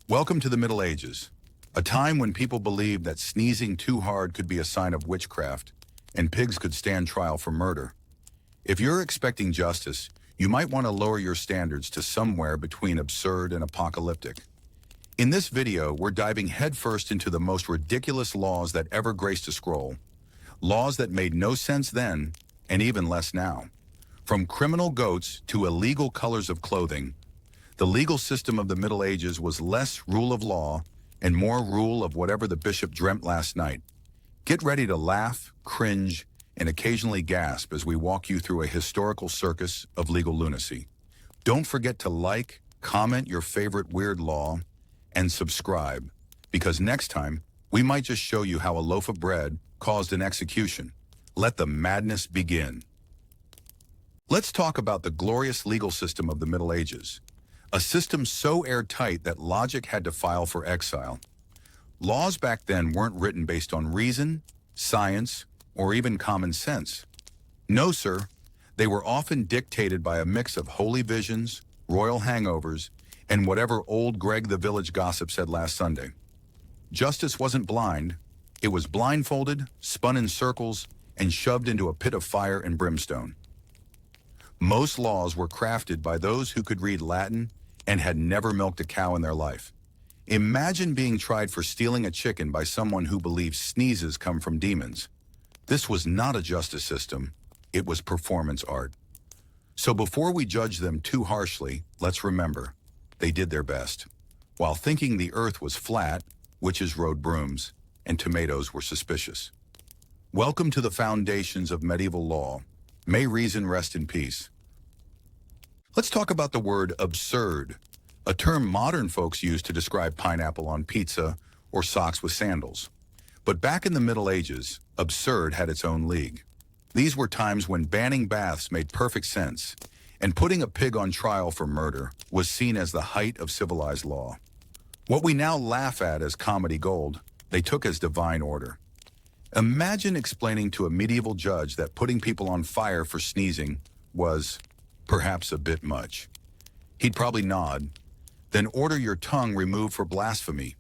Welcome to the Middle Ages, a time when people believed that sneezing too hard could be a sign of witchcraft and pigs could stand trial for murder. If you're expecting justice, you might want to lower your standards to somewhere between absurd and apocalyptic. In this video, we're diving headfirst into the most ridiculous laws that ever graced a scroll, laws that made no sense then and even less now. From criminal goats to illegal colors of clothing, the legal system of the Middle Ages was less rule of law and more rule of whatever the bishop dreamt last night. Get ready to laugh, cringe, and occasionally gasp as we walk you through a historical circus of legal lunacy. Don't forget to like, comment your favorite weird law, and subscribe, because next time, we might just show you how a loaf of bread caused an execution. Let the madness begin. Let's talk about the glorious legal system of the Middle Ages. A system so airtight that logic had to file for exile. Laws back then weren't written based on reason, science, or even common sense. No, sir. They were often dictated by a mix of holy visions, royal hangovers, and whatever old Greg the village gossip said last Sunday. Justice wasn't blind. It was blindfolded, spun in circles, and shoved into a pit of fire and brimstone. Most laws were crafted by those who could read Latin and had never milked a cow in their life. Imagine being tried for stealing a chicken by someone who believes sneezes come from demons. This was not a justice system, it was performance art. So before we judge them too harshly, let's remember, they did their best. While thinking the earth was flat, witches rode brooms, and tomatoes were suspicious. Welcome to the foundations of medieval law. May reason rest in peace. Let's talk about the word absurd, a term modern folks use to describe pineapple on pizza or socks with sandals. But back in the Middle Ages, absurd had its own league. These were times when banning baths made perfect sense, and putting a pig on trial for murder was seen as the height of civilized law. What we now laugh at as comedy gold, they took as divine order. Imagine explaining to a medieval judge that putting people on fire for sneezing was perhaps a bit much. He'd probably nod, then order your tongue removed for blasphemy.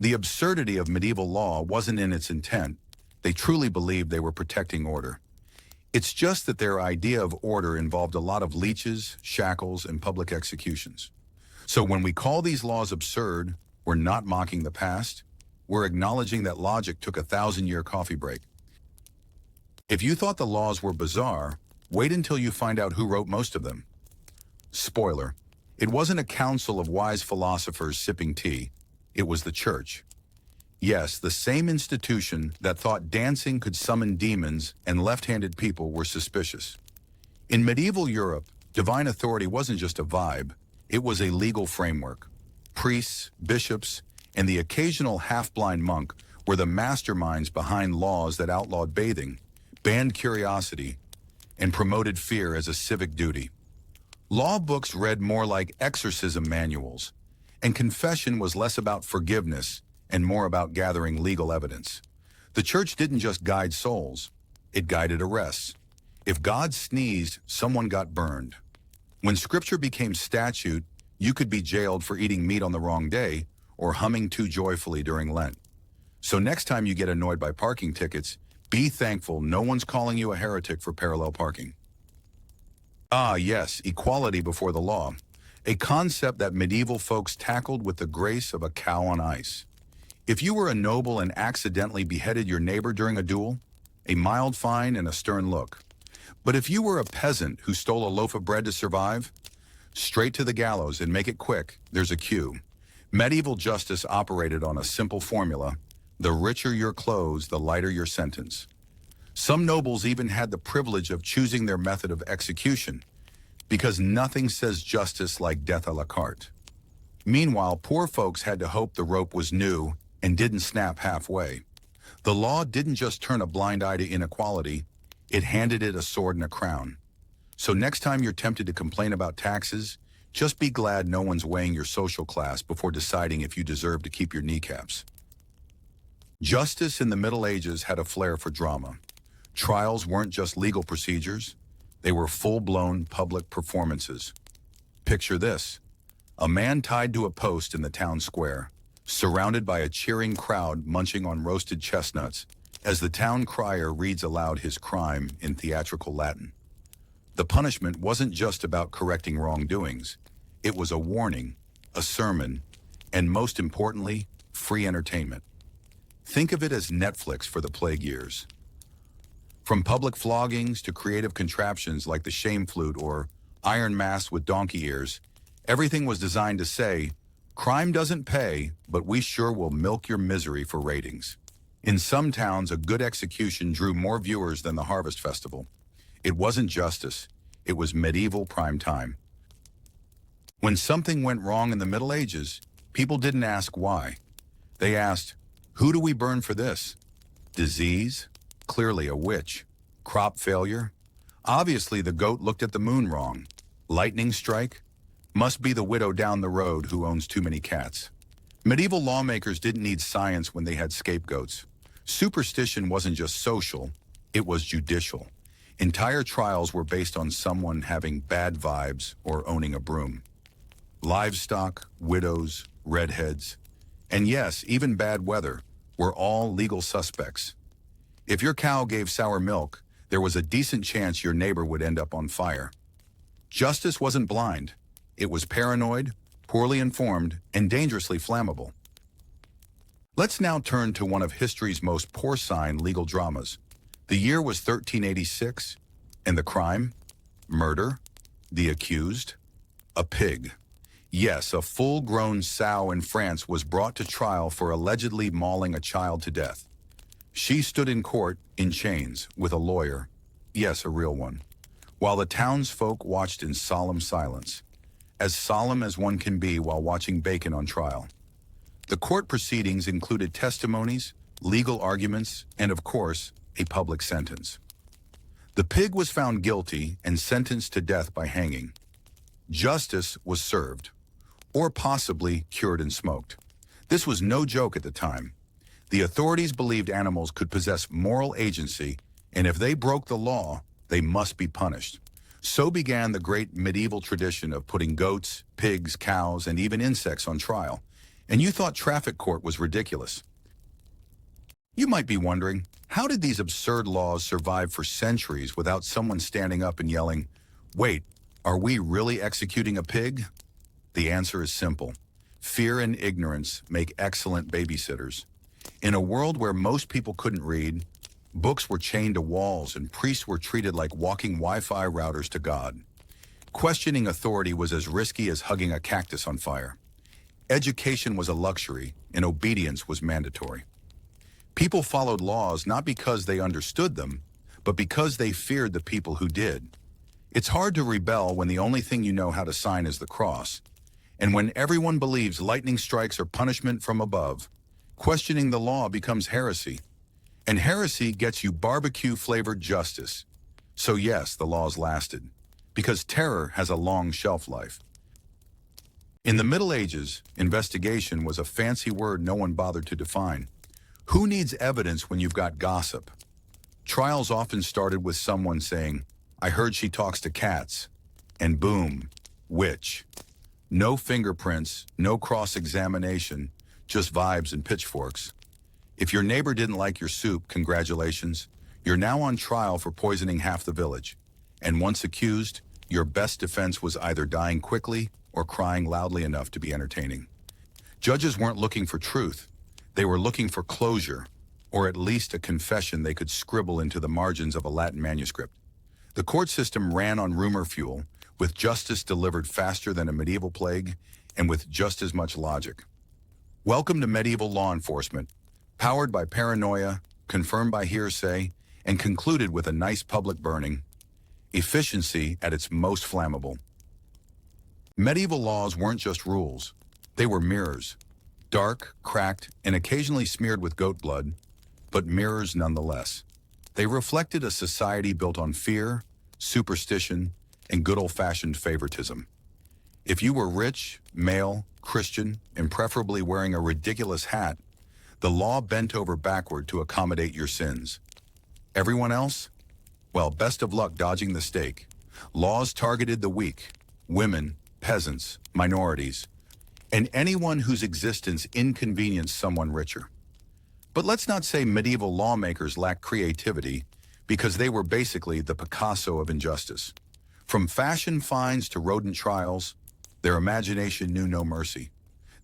The absurdity of medieval law wasn't in its intent. They truly believed they were protecting order. It's just that their idea of order involved a lot of leeches, shackles, and public executions. So when we call these laws absurd, we're not mocking the past. We're acknowledging that logic took a 1,000-year coffee break. If you thought the laws were bizarre, wait until you find out who wrote most of them. Spoiler, it wasn't a council of wise philosophers sipping tea. It was the church. Yes, the same institution that thought dancing could summon demons and left-handed people were suspicious. In medieval Europe, divine authority wasn't just a vibe, it was a legal framework. Priests, bishops, and the occasional half-blind monk were the masterminds behind laws that outlawed bathing, banned curiosity, and promoted fear as a civic duty. Law books read more like exorcism manuals, and confession was less about forgiveness and more about gathering legal evidence. The church didn't just guide souls, it guided arrests. If God sneezed, someone got burned. When scripture became statute, you could be jailed for eating meat on the wrong day or humming too joyfully during Lent. So next time you get annoyed by parking tickets, be thankful no one's calling you a heretic for parallel parking. Ah, yes, equality before the law, a concept that medieval folks tackled with the grace of a cow on ice. If you were a noble and accidentally beheaded your neighbor during a duel, a mild fine and a stern look. But if you were a peasant who stole a loaf of bread to survive, straight to the gallows and make it quick, there's a queue. Medieval justice operated on a simple formula: the richer your clothes, the lighter your sentence. Some nobles even had the privilege of choosing their method of execution, because nothing says justice like death à la carte. Meanwhile, poor folks had to hope the rope was new and didn't snap halfway. The law didn't just turn a blind eye to inequality, it handed it a sword and a crown. So next time you're tempted to complain about taxes, just be glad no one's weighing your social class before deciding if you deserve to keep your kneecaps. Justice in the Middle Ages had a flair for drama. Trials weren't just legal procedures, they were full-blown public performances. Picture this: A man tied to a post in the town square, surrounded by a cheering crowd munching on roasted chestnuts, as the town crier reads aloud his crime in theatrical Latin. The punishment wasn't just about correcting wrongdoings. It was a warning, a sermon, and most importantly, free entertainment. Think of it as Netflix for the plague years. From public floggings to creative contraptions like the shame flute or iron mask with donkey ears, everything was designed to say, crime doesn't pay, but we sure will milk your misery for ratings. In some towns, a good execution drew more viewers than the Harvest Festival. It wasn't justice, it was medieval prime time. When something went wrong in the Middle Ages, people didn't ask why. They asked, who do we burn for this? Disease? Clearly a witch. Crop failure? Obviously the goat looked at the moon wrong. Lightning strike? Must be the widow down the road who owns too many cats. Medieval lawmakers didn't need science when they had scapegoats. Superstition wasn't just social, it was judicial. Entire trials were based on someone having bad vibes or owning a broom. Livestock, widows, redheads, and yes, even bad weather were all legal suspects. If your cow gave sour milk, there was a decent chance your neighbor would end up on fire. Justice wasn't blind. It was paranoid, poorly informed, and dangerously flammable. Let's now turn to one of history's most porcine legal dramas. The year was 1386, and the crime? Murder. The accused? A pig. Yes, a full-grown sow in France was brought to trial for allegedly mauling a child to death. She stood in court, in chains, with a lawyer. Yes, a real one. While the townsfolk watched in solemn silence. As solemn as one can be while watching bacon on trial. The court proceedings included testimonies, legal arguments, and of course, a public sentence. The pig was found guilty and sentenced to death by hanging. Justice was served, or possibly cured and smoked. This was no joke at the time. The authorities believed animals could possess moral agency, and if they broke the law, they must be punished. So began the great medieval tradition of putting goats, pigs, cows, and even insects on trial. And you thought traffic court was ridiculous. You might be wondering, how did these absurd laws survive for centuries without someone standing up and yelling, wait, are we really executing a pig? The answer is simple. Fear and ignorance make excellent babysitters. In a world where most people couldn't read, books were chained to walls and priests were treated like walking Wi-Fi routers to God. Questioning authority was as risky as hugging a cactus on fire. Education was a luxury, and obedience was mandatory. People followed laws not because they understood them, but because they feared the people who did. It's hard to rebel when the only thing you know how to sign is the cross. And when everyone believes lightning strikes are punishment from above, questioning the law becomes heresy. And heresy gets you barbecue-flavored justice. So yes, the laws lasted, because terror has a long shelf life. In the Middle Ages, investigation was a fancy word no one bothered to define. Who needs evidence when you've got gossip? Trials often started with someone saying, I heard she talks to cats, and boom, witch. No fingerprints, no cross-examination, just vibes and pitchforks. If your neighbor didn't like your soup, congratulations. You're now on trial for poisoning half the village. And once accused, your best defense was either dying quickly or crying loudly enough to be entertaining. Judges weren't looking for truth. They were looking for closure, or at least a confession they could scribble into the margins of a Latin manuscript. The court system ran on rumor fuel, with justice delivered faster than a medieval plague, and with just as much logic. Welcome to medieval law enforcement, powered by paranoia, confirmed by hearsay, and concluded with a nice public burning. Efficiency at its most flammable. Medieval laws weren't just rules. They were mirrors. Dark, cracked, and occasionally smeared with goat blood, but mirrors nonetheless. They reflected a society built on fear, superstition, and good old-fashioned favoritism. If you were rich, male, Christian, and preferably wearing a ridiculous hat, the law bent over backward to accommodate your sins. Everyone else? Well, best of luck dodging the stake. Laws targeted the weak, women, peasants, minorities, and anyone whose existence inconvenienced someone richer. But let's not say medieval lawmakers lacked creativity, because they were basically the Picasso of injustice. From fashion fines to rodent trials, their imagination knew no mercy.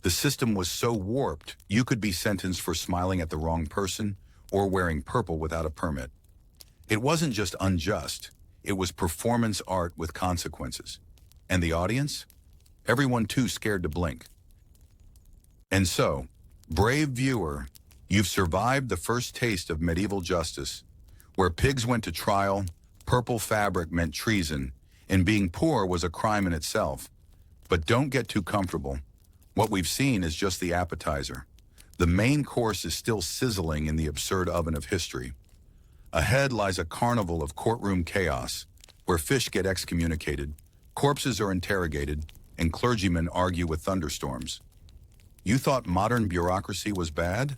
The system was so warped, you could be sentenced for smiling at the wrong person or wearing purple without a permit. It wasn't just unjust, it was performance art with consequences. And the audience? Everyone too scared to blink. And so, brave viewer, you've survived the first taste of medieval justice, where pigs went to trial, purple fabric meant treason, and being poor was a crime in itself. But don't get too comfortable. What we've seen is just the appetizer. The main course is still sizzling in the absurd oven of history. Ahead lies a carnival of courtroom chaos, where fish get excommunicated, corpses are interrogated, and clergymen argue with thunderstorms. You thought modern bureaucracy was bad?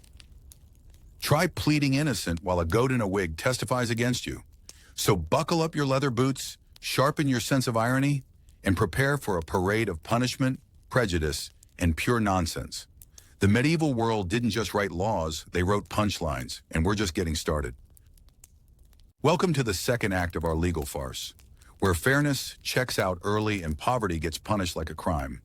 Try pleading innocent while a goat in a wig testifies against you. So buckle up your leather boots, sharpen your sense of irony, and prepare for a parade of punishment, prejudice, and pure nonsense. The medieval world didn't just write laws, they wrote punchlines, and we're just getting started. Welcome to the second act of our legal farce, where fairness checks out early and poverty gets punished like a crime.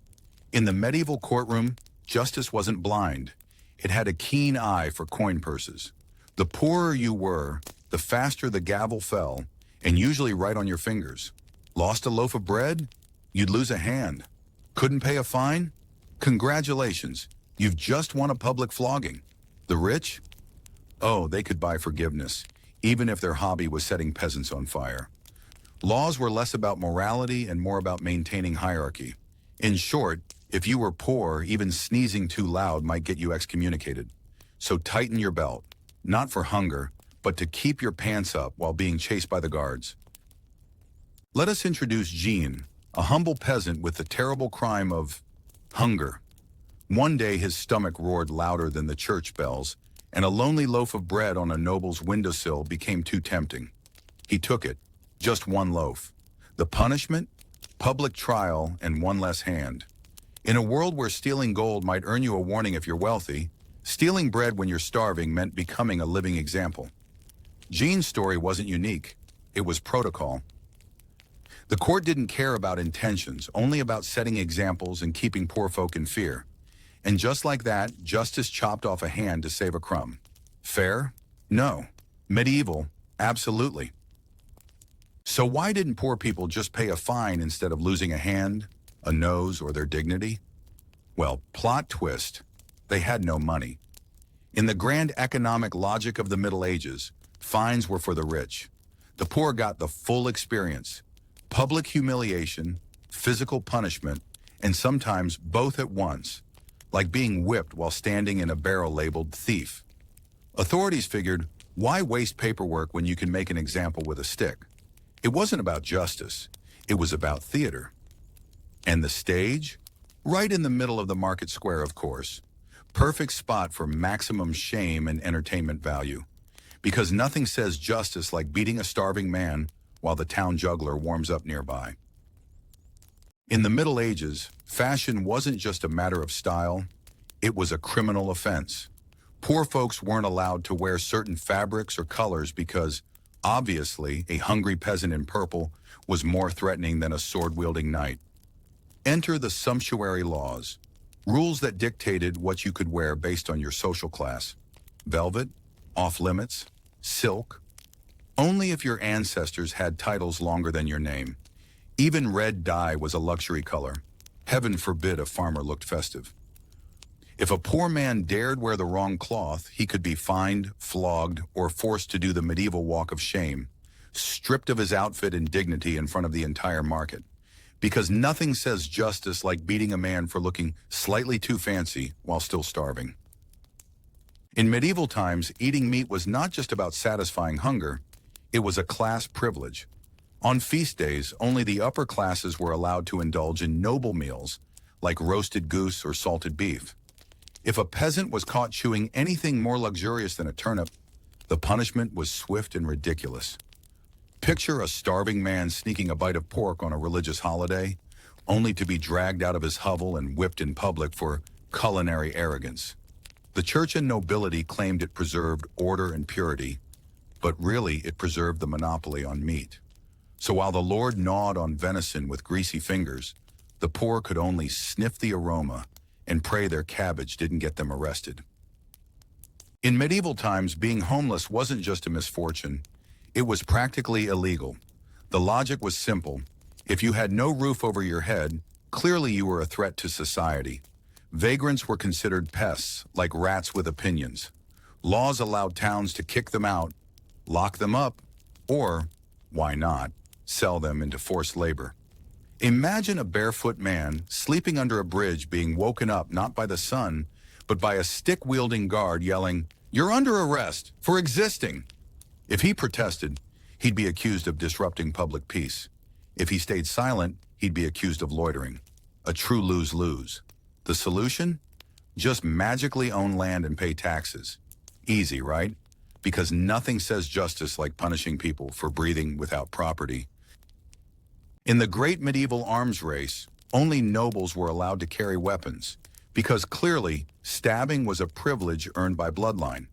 In the medieval courtroom, justice wasn't blind. It had a keen eye for coin purses. The poorer you were, the faster the gavel fell, and usually right on your fingers. Lost a loaf of bread? You'd lose a hand. Couldn't pay a fine? Congratulations, you've just won a public flogging. The rich? Oh, they could buy forgiveness, even if their hobby was setting peasants on fire. Laws were less about morality and more about maintaining hierarchy. In short, if you were poor, even sneezing too loud might get you excommunicated. So tighten your belt, not for hunger, but to keep your pants up while being chased by the guards. Let us introduce Jean, a humble peasant with the terrible crime of hunger. One day his stomach roared louder than the church bells, and a lonely loaf of bread on a noble's windowsill became too tempting. He took it, just one loaf. The punishment? Public trial and one less hand. In a world where stealing gold might earn you a warning if you're wealthy, stealing bread when you're starving meant becoming a living example. Jean's story wasn't unique. It was protocol. The court didn't care about intentions, only about setting examples and keeping poor folk in fear. And just like that, justice chopped off a hand to save a crumb. Fair? No. Medieval? Absolutely. So why didn't poor people just pay a fine instead of losing a hand, a nose, or their dignity? Well, plot twist, they had no money. In the grand economic logic of the Middle Ages, fines were for the rich. The poor got the full experience: public humiliation, physical punishment, and sometimes both at once, like being whipped while standing in a barrel labeled thief. Authorities figured, why waste paperwork when you can make an example with a stick? It wasn't about justice, it was about theater. And the stage? Right in the middle of the market square, of course. Perfect spot for maximum shame and entertainment value. Because nothing says justice like beating a starving man while the town juggler warms up nearby. In the Middle Ages, fashion wasn't just a matter of style, it was a criminal offense. Poor folks weren't allowed to wear certain fabrics or colors because, obviously, a hungry peasant in purple was more threatening than a sword-wielding knight. Enter the sumptuary laws, rules that dictated what you could wear based on your social class. Velvet, off-limits, silk. Only if your ancestors had titles longer than your name. Even red dye was a luxury color. Heaven forbid a farmer looked festive. If a poor man dared wear the wrong cloth, he could be fined, flogged, or forced to do the medieval walk of shame, stripped of his outfit and dignity in front of the entire market. Because nothing says justice like beating a man for looking slightly too fancy while still starving. In medieval times, eating meat was not just about satisfying hunger, it was a class privilege. On feast days, only the upper classes were allowed to indulge in noble meals, like roasted goose or salted beef. If a peasant was caught chewing anything more luxurious than a turnip, the punishment was swift and ridiculous. Picture a starving man sneaking a bite of pork on a religious holiday, only to be dragged out of his hovel and whipped in public for culinary arrogance. The church and nobility claimed it preserved order and purity, but really it preserved the monopoly on meat. So while the Lord gnawed on venison with greasy fingers, the poor could only sniff the aroma and pray their cabbage didn't get them arrested. In medieval times, being homeless wasn't just a misfortune, it was practically illegal. The logic was simple. If you had no roof over your head, clearly you were a threat to society. Vagrants were considered pests, like rats with opinions. Laws allowed towns to kick them out, lock them up, or, why not, sell them into forced labor. Imagine a barefoot man sleeping under a bridge being woken up not by the sun, but by a stick-wielding guard yelling, "You're under arrest for existing." If he protested, he'd be accused of disrupting public peace. If he stayed silent, he'd be accused of loitering. A true lose-lose. The solution? Just magically own land and pay taxes. Easy, right? Because nothing says justice like punishing people for breathing without property. In the great medieval arms race, only nobles were allowed to carry weapons, because clearly, stabbing was a privilege earned by bloodline.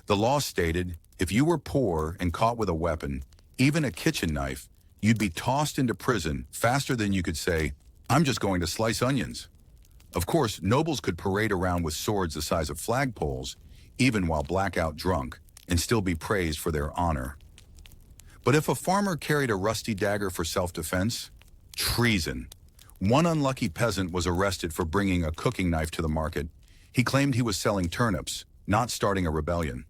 The law stated, if you were poor and caught with a weapon, even a kitchen knife, you'd be tossed into prison faster than you could say, "I'm just going to slice onions." Of course, nobles could parade around with swords the size of flagpoles, even while blackout drunk, and still be praised for their honor. But if a farmer carried a rusty dagger for self-defense, treason. One unlucky peasant was arrested for bringing a cooking knife to the market. He claimed he was selling turnips, not starting a rebellion.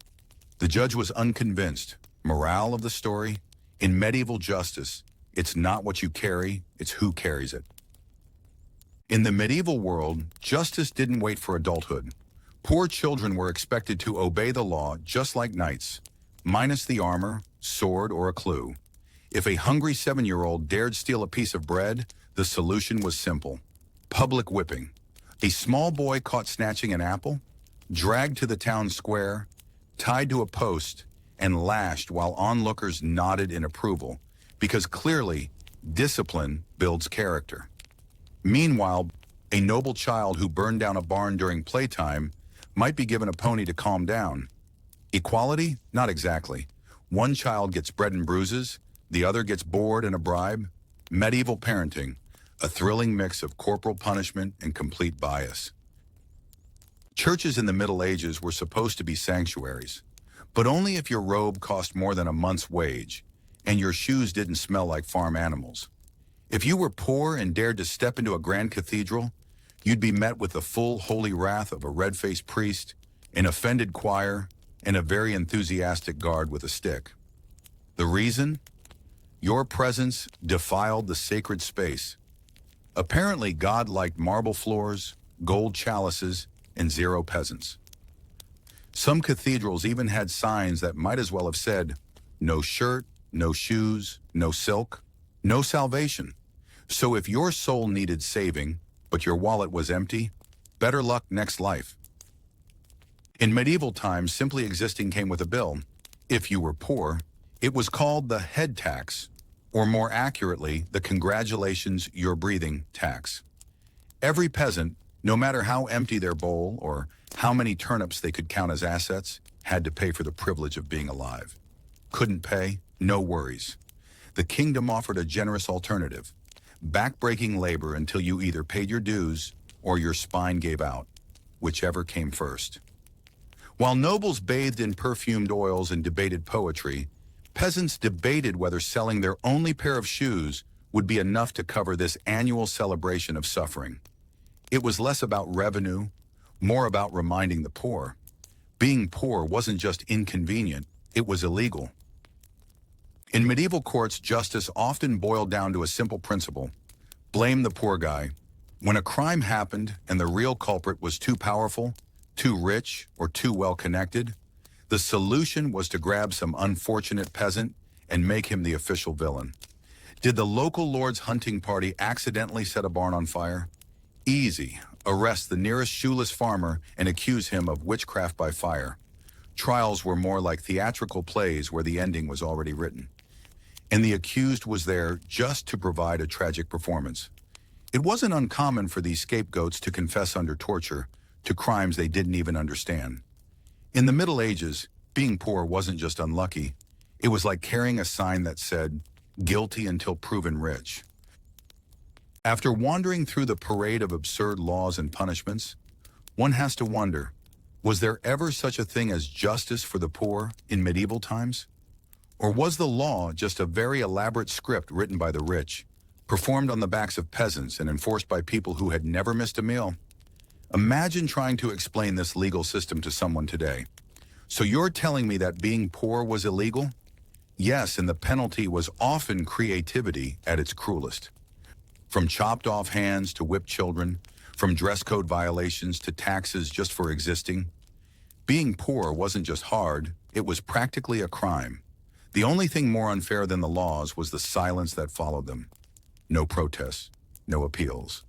The judge was unconvinced. Morale of the story? In medieval justice, it's not what you carry, it's who carries it. In the medieval world, justice didn't wait for adulthood. Poor children were expected to obey the law just like knights, minus the armor, sword, or a clue. If a hungry 7-year-old dared steal a piece of bread, the solution was simple. Public whipping. A small boy caught snatching an apple, dragged to the town square, tied to a post, and lashed while onlookers nodded in approval, because clearly, discipline builds character. Meanwhile, a noble child who burned down a barn during playtime might be given a pony to calm down. Equality? Not exactly. One child gets bread and bruises, the other gets bored and a bribe. Medieval parenting, a thrilling mix of corporal punishment and complete bias. Churches in the Middle Ages were supposed to be sanctuaries, but only if your robe cost more than a month's wage and your shoes didn't smell like farm animals. If you were poor and dared to step into a grand cathedral, you'd be met with the full holy wrath of a red-faced priest, an offended choir, and a very enthusiastic guard with a stick. The reason? Your presence defiled the sacred space. Apparently, God liked marble floors, gold chalices, and 0 peasants. Some cathedrals even had signs that might as well have said, "No shirt, no shoes, no silk, no salvation." So if your soul needed saving, but your wallet was empty, better luck next life. In medieval times, simply existing came with a bill. If you were poor, it was called the head tax, or more accurately, the congratulations you're breathing tax. Every peasant, no matter how empty their bowl or how many turnips they could count as assets, had to pay for the privilege of being alive. Couldn't pay? No worries. The kingdom offered a generous alternative, backbreaking labor until you either paid your dues or your spine gave out, whichever came first. While nobles bathed in perfumed oils and debated poetry, peasants debated whether selling their only pair of shoes would be enough to cover this annual celebration of suffering. It was less about revenue, more about reminding the poor. Being poor wasn't just inconvenient, it was illegal. In medieval courts, justice often boiled down to a simple principle: blame the poor guy. When a crime happened and the real culprit was too powerful, too rich, or too well-connected, the solution was to grab some unfortunate peasant and make him the official villain. Did the local lord's hunting party accidentally set a barn on fire? Easy. Arrest the nearest shoeless farmer and accuse him of witchcraft by fire. Trials were more like theatrical plays where the ending was already written, and the accused was there just to provide a tragic performance. It wasn't uncommon for these scapegoats to confess under torture to crimes they didn't even understand. In the Middle Ages, being poor wasn't just unlucky. It was like carrying a sign that said, "Guilty until proven rich." After wandering through the parade of absurd laws and punishments, one has to wonder, was there ever such a thing as justice for the poor in medieval times? Or was the law just a very elaborate script written by the rich, performed on the backs of peasants and enforced by people who had never missed a meal? Imagine trying to explain this legal system to someone today. So you're telling me that being poor was illegal? Yes, and the penalty was often creativity at its cruelest. From chopped off hands to whipped children, from dress code violations to taxes just for existing. Being poor wasn't just hard, it was practically a crime. The only thing more unfair than the laws was the silence that followed them. No protests, no appeals.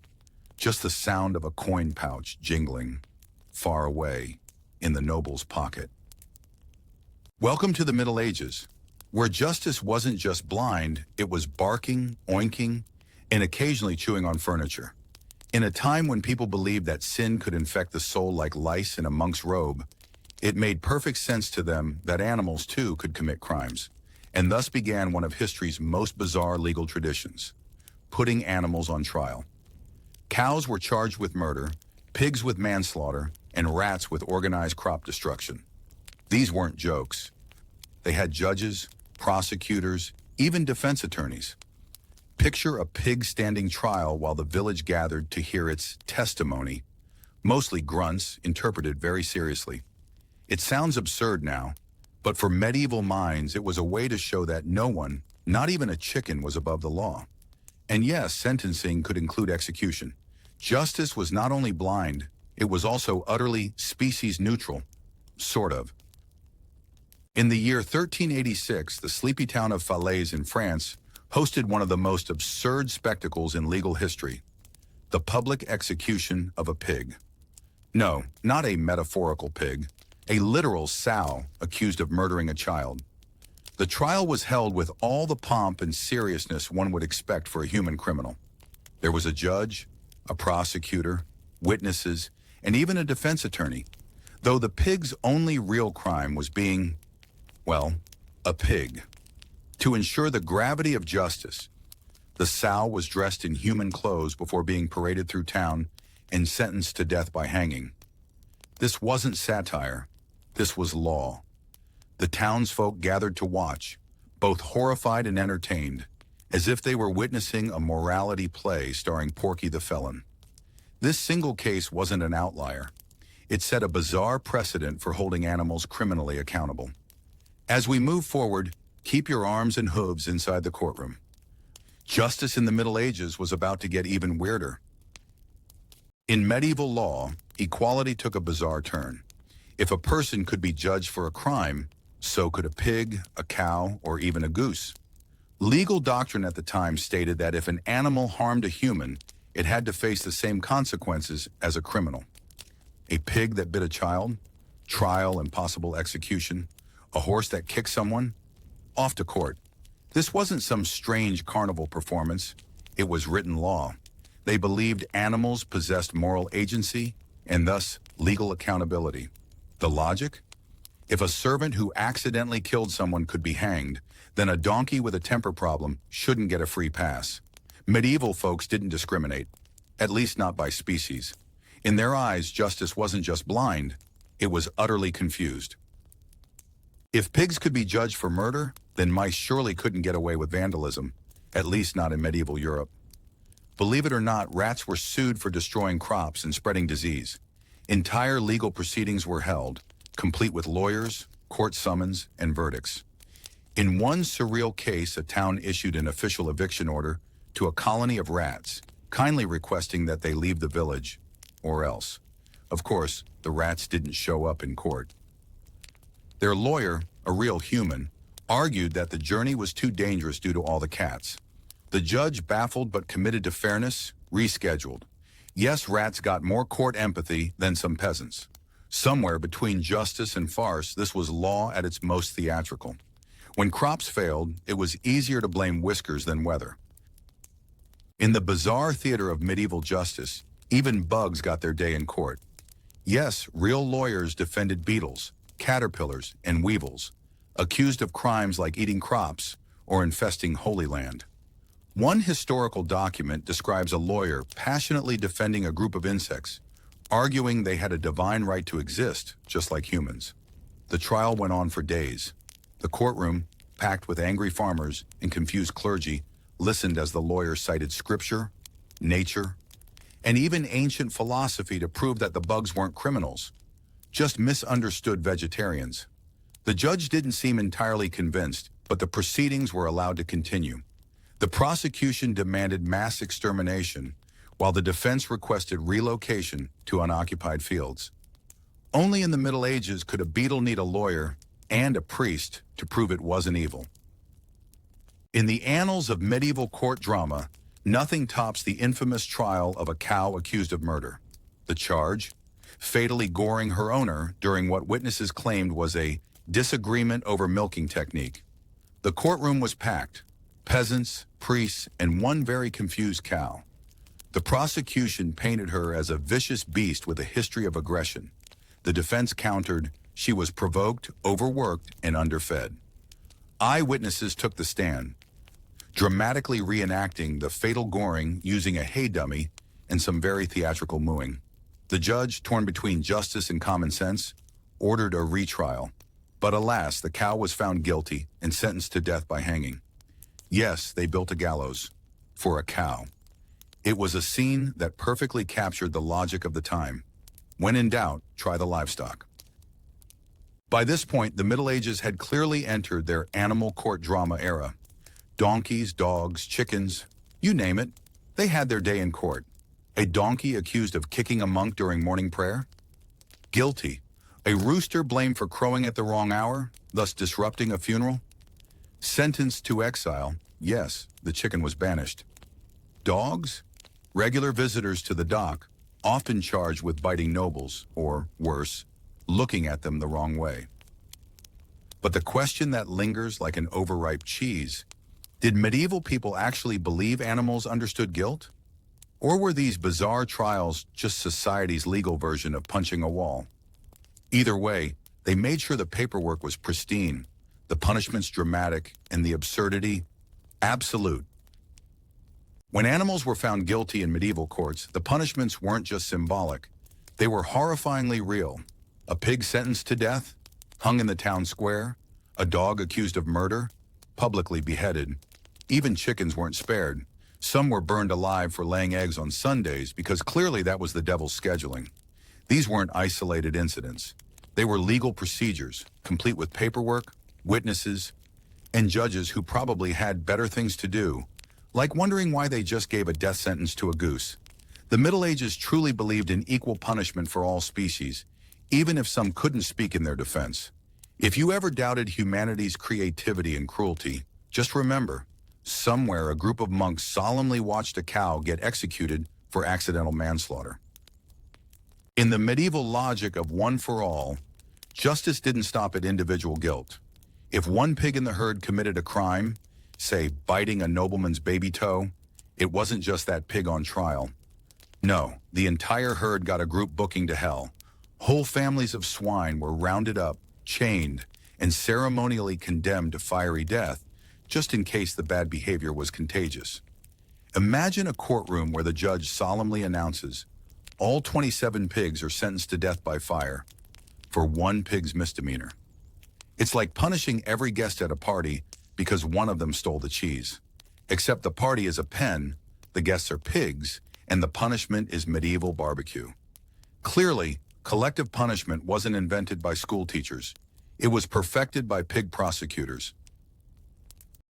Just the sound of a coin pouch jingling, far away, in the noble's pocket. Welcome to the Middle Ages, where justice wasn't just blind, it was barking, oinking, and occasionally chewing on furniture. In a time when people believed that sin could infect the soul like lice in a monk's robe, it made perfect sense to them that animals too could commit crimes, and thus began one of history's most bizarre legal traditions, putting animals on trial. Cows were charged with murder, pigs with manslaughter, and rats with organized crop destruction. These weren't jokes. They had judges, prosecutors, even defense attorneys. Picture a pig standing trial while the village gathered to hear its testimony, mostly grunts interpreted very seriously. It sounds absurd now, but for medieval minds it was a way to show that no one, not even a chicken, was above the law. And yes, sentencing could include execution. Justice was not only blind, it was also utterly species neutral, sort of. In the year 1386, the sleepy town of Falaise in France hosted one of the most absurd spectacles in legal history, the public execution of a pig. No, not a metaphorical pig, a literal sow accused of murdering a child. The trial was held with all the pomp and seriousness one would expect for a human criminal. There was a judge, a prosecutor, witnesses, and even a defense attorney, though the pig's only real crime was being, well, a pig. To ensure the gravity of justice, the sow was dressed in human clothes before being paraded through town and sentenced to death by hanging. This wasn't satire, this was law. The townsfolk gathered to watch, both horrified and entertained, as if they were witnessing a morality play starring Porky the Felon. This single case wasn't an outlier. It set a bizarre precedent for holding animals criminally accountable. As we move forward, keep your arms and hooves inside the courtroom. Justice in the Middle Ages was about to get even weirder. In medieval law, equality took a bizarre turn. If a person could be judged for a crime, so could a pig, a cow, or even a goose. Legal doctrine at the time stated that if an animal harmed a human, it had to face the same consequences as a criminal. A pig that bit a child, trial and possible execution. A horse that kicked someone, off to court. This wasn't some strange carnival performance. It was written law. They believed animals possessed moral agency and thus legal accountability. The logic? If a servant who accidentally killed someone could be hanged, then a donkey with a temper problem shouldn't get a free pass. Medieval folks didn't discriminate, at least not by species. In their eyes, justice wasn't just blind, it was utterly confused. If pigs could be judged for murder, then mice surely couldn't get away with vandalism, at least not in medieval Europe. Believe it or not, rats were sued for destroying crops and spreading disease. Entire legal proceedings were held, complete with lawyers, court summons, and verdicts. In one surreal case, a town issued an official eviction order to a colony of rats, kindly requesting that they leave the village, or else. Of course, the rats didn't show up in court. Their lawyer, a real human, argued that the journey was too dangerous due to all the cats. The judge, baffled but committed to fairness, rescheduled. Yes, rats got more court empathy than some peasants. Somewhere between justice and farce, this was law at its most theatrical. When crops failed, it was easier to blame whiskers than weather. In the bizarre theater of medieval justice, even bugs got their day in court. Yes, real lawyers defended beetles, caterpillars, and weevils, accused of crimes like eating crops or infesting Holy Land. One historical document describes a lawyer passionately defending a group of insects, arguing they had a divine right to exist, just like humans. The trial went on for days. The courtroom, packed with angry farmers and confused clergy, listened as the lawyer cited scripture, nature, and even ancient philosophy to prove that the bugs weren't criminals, just misunderstood vegetarians. The judge didn't seem entirely convinced, but the proceedings were allowed to continue. The prosecution demanded mass extermination, while the defense requested relocation to unoccupied fields. Only in the Middle Ages could a beetle need a lawyer and a priest to prove it wasn't evil. In the annals of medieval court drama, nothing tops the infamous trial of a cow accused of murder. The charge? Fatally goring her owner during what witnesses claimed was a disagreement over milking technique. The courtroom was packed. Peasants, priests, and one very confused cow. The prosecution painted her as a vicious beast with a history of aggression. The defense countered she was provoked, overworked, and underfed. Eyewitnesses took the stand, dramatically reenacting the fatal goring using a hay dummy and some very theatrical mooing. The judge, torn between justice and common sense, ordered a retrial. But alas, the cow was found guilty and sentenced to death by hanging. Yes, they built a gallows for a cow. It was a scene that perfectly captured the logic of the time. When in doubt, try the livestock. By this point, the Middle Ages had clearly entered their animal court drama era. Donkeys, dogs, chickens, you name it, they had their day in court. A donkey accused of kicking a monk during morning prayer? Guilty. A rooster blamed for crowing at the wrong hour, thus disrupting a funeral? Sentenced to exile. Yes, the chicken was banished. Dogs? Regular visitors to the dock, often charged with biting nobles, or worse, looking at them the wrong way. But the question that lingers like an overripe cheese, did medieval people actually believe animals understood guilt? Or were these bizarre trials just society's legal version of punching a wall? Either way, they made sure the paperwork was pristine, the punishments dramatic, and the absurdity absolute. When animals were found guilty in medieval courts, the punishments weren't just symbolic. They were horrifyingly real. A pig sentenced to death, hung in the town square, a dog accused of murder, publicly beheaded. Even chickens weren't spared. Some were burned alive for laying eggs on Sundays because clearly that was the devil's scheduling. These weren't isolated incidents. They were legal procedures, complete with paperwork, witnesses, and judges who probably had better things to do, like wondering why they just gave a death sentence to a goose. The Middle Ages truly believed in equal punishment for all species, even if some couldn't speak in their defense. If you ever doubted humanity's creativity and cruelty, just remember, somewhere a group of monks solemnly watched a cow get executed for accidental manslaughter. In the medieval logic of one for all, justice didn't stop at individual guilt. If one pig in the herd committed a crime, say biting a nobleman's baby toe, it wasn't just that pig on trial. No, the entire herd got a group booking to hell. Whole families of swine were rounded up, chained, and ceremonially condemned to fiery death, just in case the bad behavior was contagious. Imagine a courtroom where the judge solemnly announces, all 27 pigs are sentenced to death by fire for one pig's misdemeanor. It's like punishing every guest at a party because one of them stole the cheese. Except the party is a pen, the guests are pigs, and the punishment is medieval barbecue. Clearly, collective punishment wasn't invented by school teachers. It was perfected by pig prosecutors.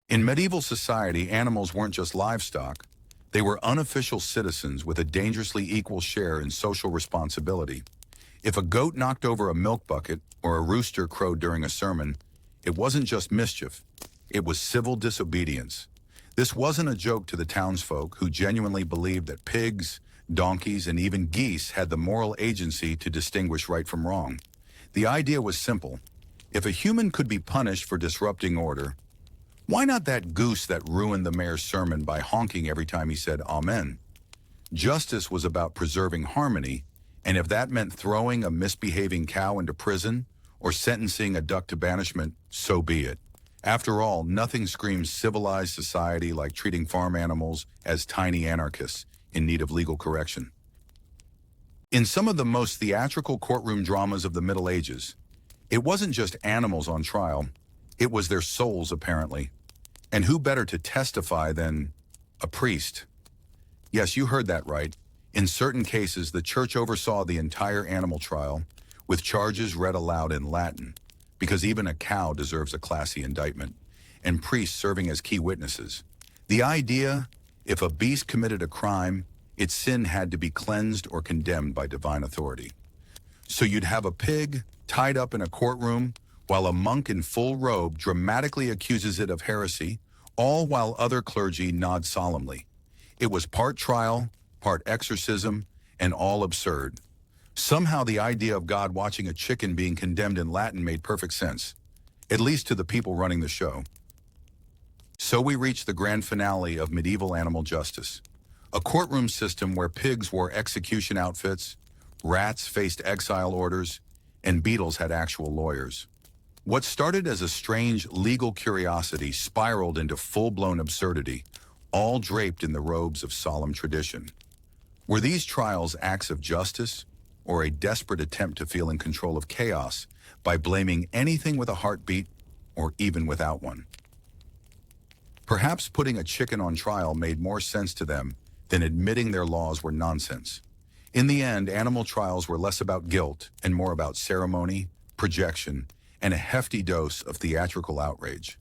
In medieval society, animals weren't just livestock. They were unofficial citizens with a dangerously equal share in social responsibility. If a goat knocked over a milk bucket or a rooster crowed during a sermon, it wasn't just mischief. It was civil disobedience. This wasn't a joke to the townsfolk who genuinely believed that pigs, donkeys, and even geese had the moral agency to distinguish right from wrong. The idea was simple. If a human could be punished for disrupting order, Why not that goose that ruined the mayor's sermon by honking every time he said amen? Justice was about preserving harmony, and if that meant throwing a misbehaving cow into prison or sentencing a duck to banishment, so be it. After all, nothing screams civilized society like treating farm animals as tiny anarchists in need of legal correction. In some of the most theatrical courtroom dramas of the Middle Ages, it wasn't just animals on trial, it was their souls, apparently. And who better to testify than a priest? Yes, you heard that right. In certain cases, the church oversaw the entire animal trial, with charges read aloud in Latin, because even a cow deserves a classy indictment, and priests serving as key witnesses. The idea, if a beast committed a crime, its sin had to be cleansed or condemned by divine authority. So you'd have a pig tied up in a courtroom, while a monk in full robe dramatically accuses it of heresy, all while other clergy nod solemnly. It was part trial, part exorcism, and all absurd. Somehow the idea of God watching a chicken being condemned in Latin made perfect sense, at least to the people running the show. So we reach the grand finale of medieval animal justice, a courtroom system where pigs wore execution outfits, rats faced exile orders, and beetles had actual lawyers. What started as a strange legal curiosity spiraled into full-blown absurdity, all draped in the robes of solemn tradition. Were these trials acts of justice, or a desperate attempt to feel in control of chaos by blaming anything with a heartbeat, or even without one? Perhaps putting a chicken on trial made more sense to them than admitting their laws were nonsense. In the end, animal trials were less about guilt and more about ceremony, projection, and a hefty dose of theatrical outrage.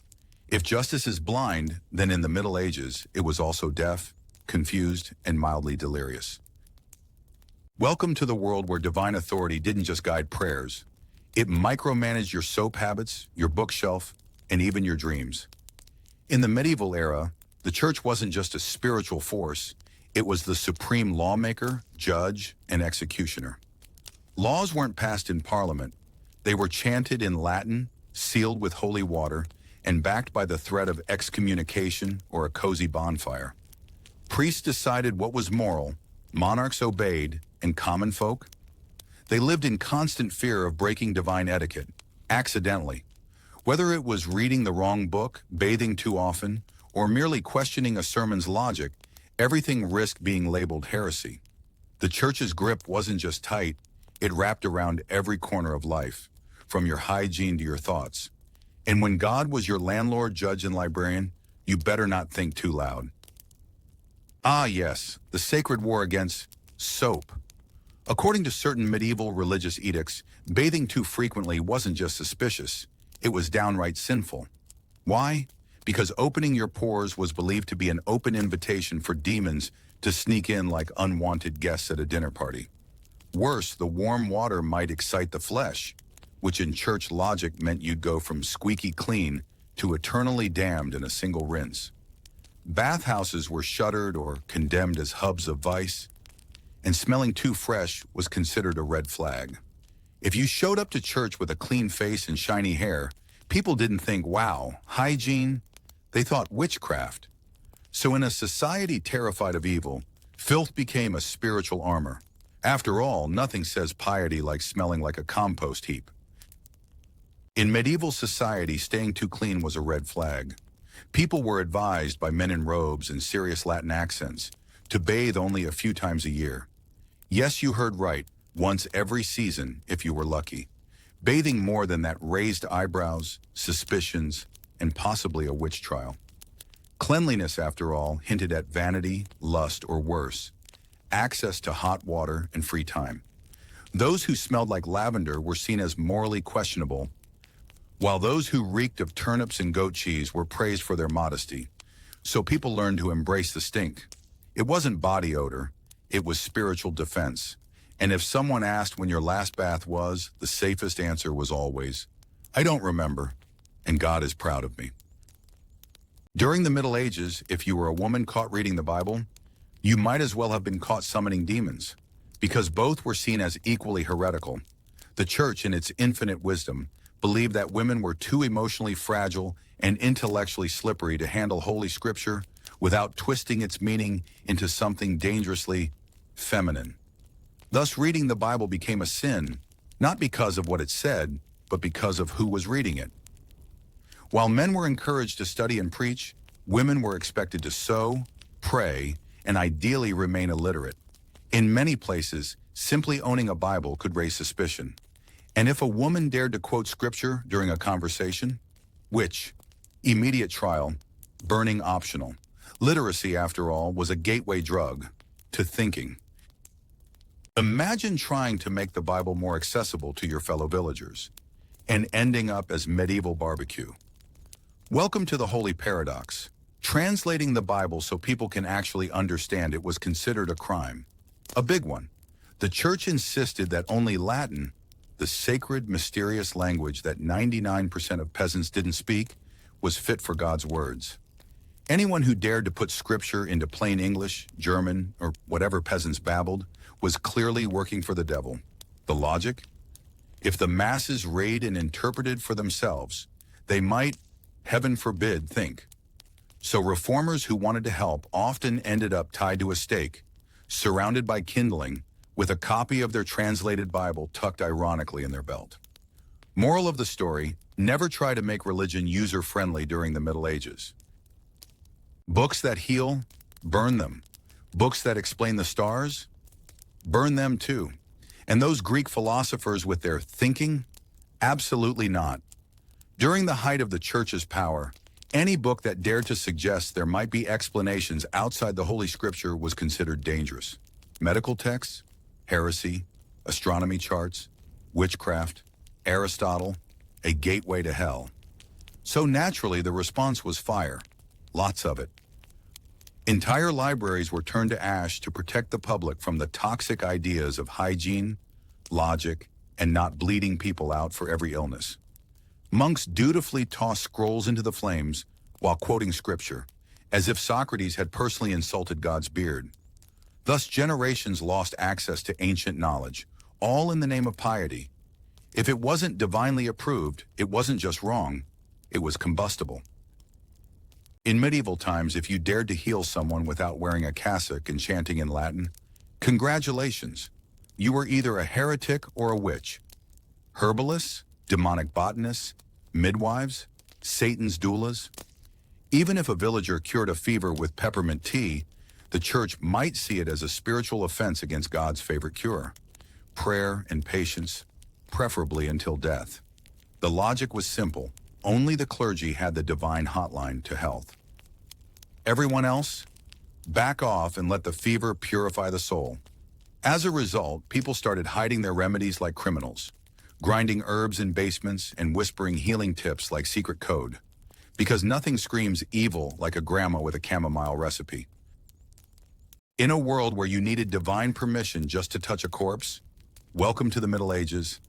If justice is blind, then in the Middle Ages, it was also deaf, confused, and mildly delirious. Welcome to the world where divine authority didn't just guide prayers. It micromanaged your soap habits, your bookshelf, and even your dreams. In the medieval era, the church wasn't just a spiritual force, it was the supreme lawmaker, judge, and executioner. Laws weren't passed in parliament. They were chanted in Latin, sealed with holy water, and backed by the threat of excommunication or a cozy bonfire. Priests decided what was moral, monarchs obeyed, and common folk? They lived in constant fear of breaking divine etiquette, accidentally. Whether it was reading the wrong book, bathing too often, or merely questioning a sermon's logic, everything risked being labeled heresy. The church's grip wasn't just tight, it wrapped around every corner of life, from your hygiene to your thoughts. And when God was your landlord, judge, and librarian, you better not think too loud. Ah yes, the sacred war against soap. According to certain medieval religious edicts, bathing too frequently wasn't just suspicious, it was downright sinful. Why? Because opening your pores was believed to be an open invitation for demons to sneak in like unwanted guests at a dinner party. Worse, the warm water might excite the flesh, which in church logic meant you'd go from squeaky clean to eternally damned in a single rinse. Bathhouses were shuttered or condemned as hubs of vice, and smelling too fresh was considered a red flag. If you showed up to church with a clean face and shiny hair, people didn't think, wow, hygiene. They thought witchcraft. So in a society terrified of evil, filth became a spiritual armor. After all, nothing says piety like smelling like a compost heap. In medieval society, staying too clean was a red flag. People were advised by men in robes and serious Latin accents to bathe only a few times a year. Yes, you heard right, once every season if you were lucky. Bathing more than that raised eyebrows, suspicions, and possibly a witch trial. Cleanliness, after all, hinted at vanity, lust, or worse, access to hot water and free time. Those who smelled like lavender were seen as morally questionable, while those who reeked of turnips and goat cheese were praised for their modesty. So people learned to embrace the stink. It wasn't body odor, it was spiritual defense. And if someone asked when your last bath was, the safest answer was always, I don't remember, and God is proud of me. During the Middle Ages, if you were a woman caught reading the Bible, you might as well have been caught summoning demons, because both were seen as equally heretical. The church, in its infinite wisdom, believed that women were too emotionally fragile and intellectually slippery to handle Holy Scripture without twisting its meaning into something dangerously feminine. Thus, reading the Bible became a sin, not because of what it said, but because of who was reading it. While men were encouraged to study and preach, women were expected to sew, pray, and ideally remain illiterate. In many places, simply owning a Bible could raise suspicion. And if a woman dared to quote scripture during a conversation, which, immediate trial, burning optional. Literacy, after all, was a gateway drug to thinking. Imagine trying to make the Bible more accessible to your fellow villagers and ending up as medieval barbecue. Welcome to the holy paradox. Translating the Bible so people can actually understand it was considered a crime. A big one. The church insisted that only Latin, the sacred, mysterious language that 99% of peasants didn't speak, was fit for God's words. Anyone who dared to put scripture into plain English, German, or whatever peasants babbled was clearly working for the devil. The logic? If the masses read and interpreted for themselves, they might, heaven forbid, think. So reformers who wanted to help often ended up tied to a stake, surrounded by kindling, with a copy of their translated Bible tucked ironically in their belt. Moral of the story, never try to make religion user-friendly during the Middle Ages. Books that heal, burn them. Books that explain the stars, burn them too. And those Greek philosophers with their thinking? Absolutely not. During the height of the church's power, any book that dared to suggest there might be explanations outside the Holy Scripture was considered dangerous. Medical texts, heresy, astronomy charts, witchcraft, Aristotle, a gateway to hell. So naturally, the response was fire, lots of it. Entire libraries were turned to ash to protect the public from the toxic ideas of hygiene, logic, and not bleeding people out for every illness. Monks dutifully tossed scrolls into the flames while quoting scripture, as if Socrates had personally insulted God's beard. Thus, generations lost access to ancient knowledge, all in the name of piety. If it wasn't divinely approved, it wasn't just wrong, it was combustible. In medieval times, if you dared to heal someone without wearing a cassock and chanting in Latin, congratulations, you were either a heretic or a witch. Herbalists, demonic botanists, midwives, Satan's doulas. Even if a villager cured a fever with peppermint tea, the church might see it as a spiritual offense against God's favorite cure, prayer and patience, preferably until death. The logic was simple. Only the clergy had the divine hotline to health. Everyone else, back off and let the fever purify the soul. As a result, people started hiding their remedies like criminals, grinding herbs in basements and whispering healing tips like secret code, because nothing screams evil like a grandma with a chamomile recipe. In a world where you needed divine permission just to touch a corpse, welcome to the Middle Ages.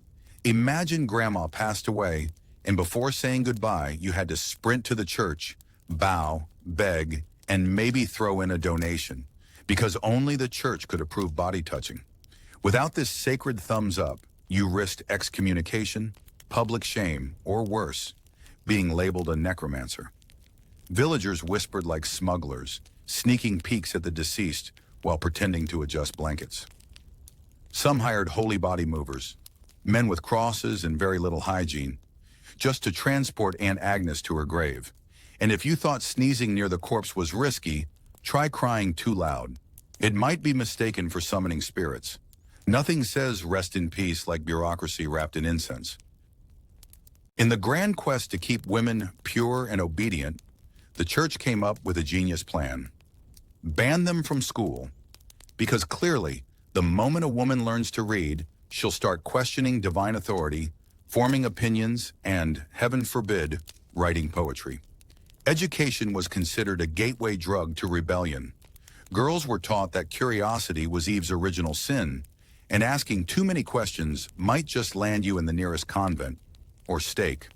Imagine grandma passed away, and before saying goodbye, you had to sprint to the church, bow, beg, and maybe throw in a donation, because only the church could approve body touching. Without this sacred thumbs up, you risked excommunication, public shame, or worse, being labeled a necromancer. Villagers whispered like smugglers, sneaking peeks at the deceased while pretending to adjust blankets. Some hired holy body movers, men with crosses and very little hygiene, just to transport Aunt Agnes to her grave. And if you thought sneezing near the corpse was risky, try crying too loud. It might be mistaken for summoning spirits. Nothing says rest in peace like bureaucracy wrapped in incense. In the grand quest to keep women pure and obedient, the church came up with a genius plan. Ban them from school, because clearly, the moment a woman learns to read, she'll start questioning divine authority, forming opinions, and, heaven forbid, writing poetry. Education was considered a gateway drug to rebellion. Girls were taught that curiosity was Eve's original sin, and asking too many questions might just land you in the nearest convent or stake.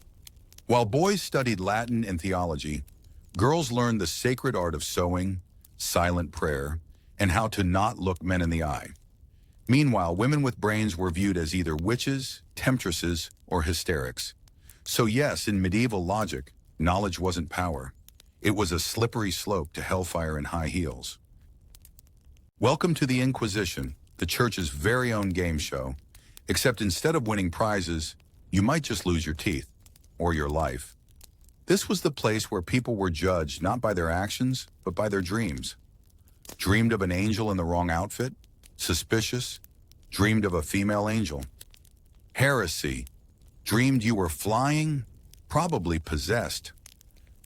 While boys studied Latin and theology, girls learned the sacred art of sewing, silent prayer, and how to not look men in the eye. Meanwhile, women with brains were viewed as either witches, temptresses, or hysterics. So yes, in medieval logic, knowledge wasn't power. It was a slippery slope to hellfire in high heels. Welcome to the Inquisition, the church's very own game show, except instead of winning prizes, you might just lose your teeth, or your life. This was the place where people were judged not by their actions, but by their dreams. Dreamed of an angel in the wrong outfit? Suspicious? Dreamed of a female angel. Heresy. Dreamed you were flying? Probably possessed.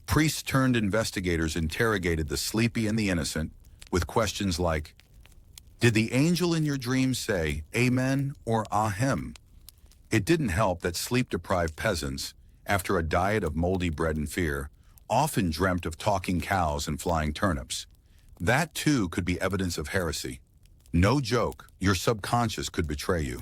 Priests turned investigators interrogated the sleepy and the innocent with questions like, did the angel in your dream say amen or ahem? It didn't help that sleep-deprived peasants, after a diet of moldy bread and fear, often dreamt of talking cows and flying turnips. That too could be evidence of heresy. No joke, your subconscious could betray you.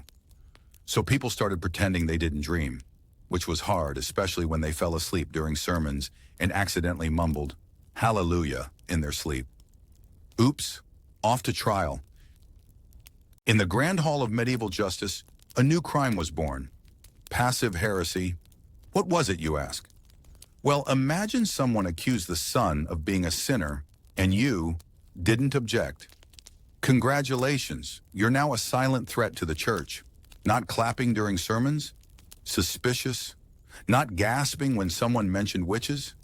So people started pretending they didn't dream, which was hard, especially when they fell asleep during sermons and accidentally mumbled, hallelujah, in their sleep. Oops, off to trial. In the grand hall of medieval justice, a new crime was born. Passive heresy. What was it, you ask? Well, imagine someone accused the son of being a sinner, and you didn't object. Congratulations, you're now a silent threat to the church. Not clapping during sermons? Suspicious? Not gasping when someone mentioned witches?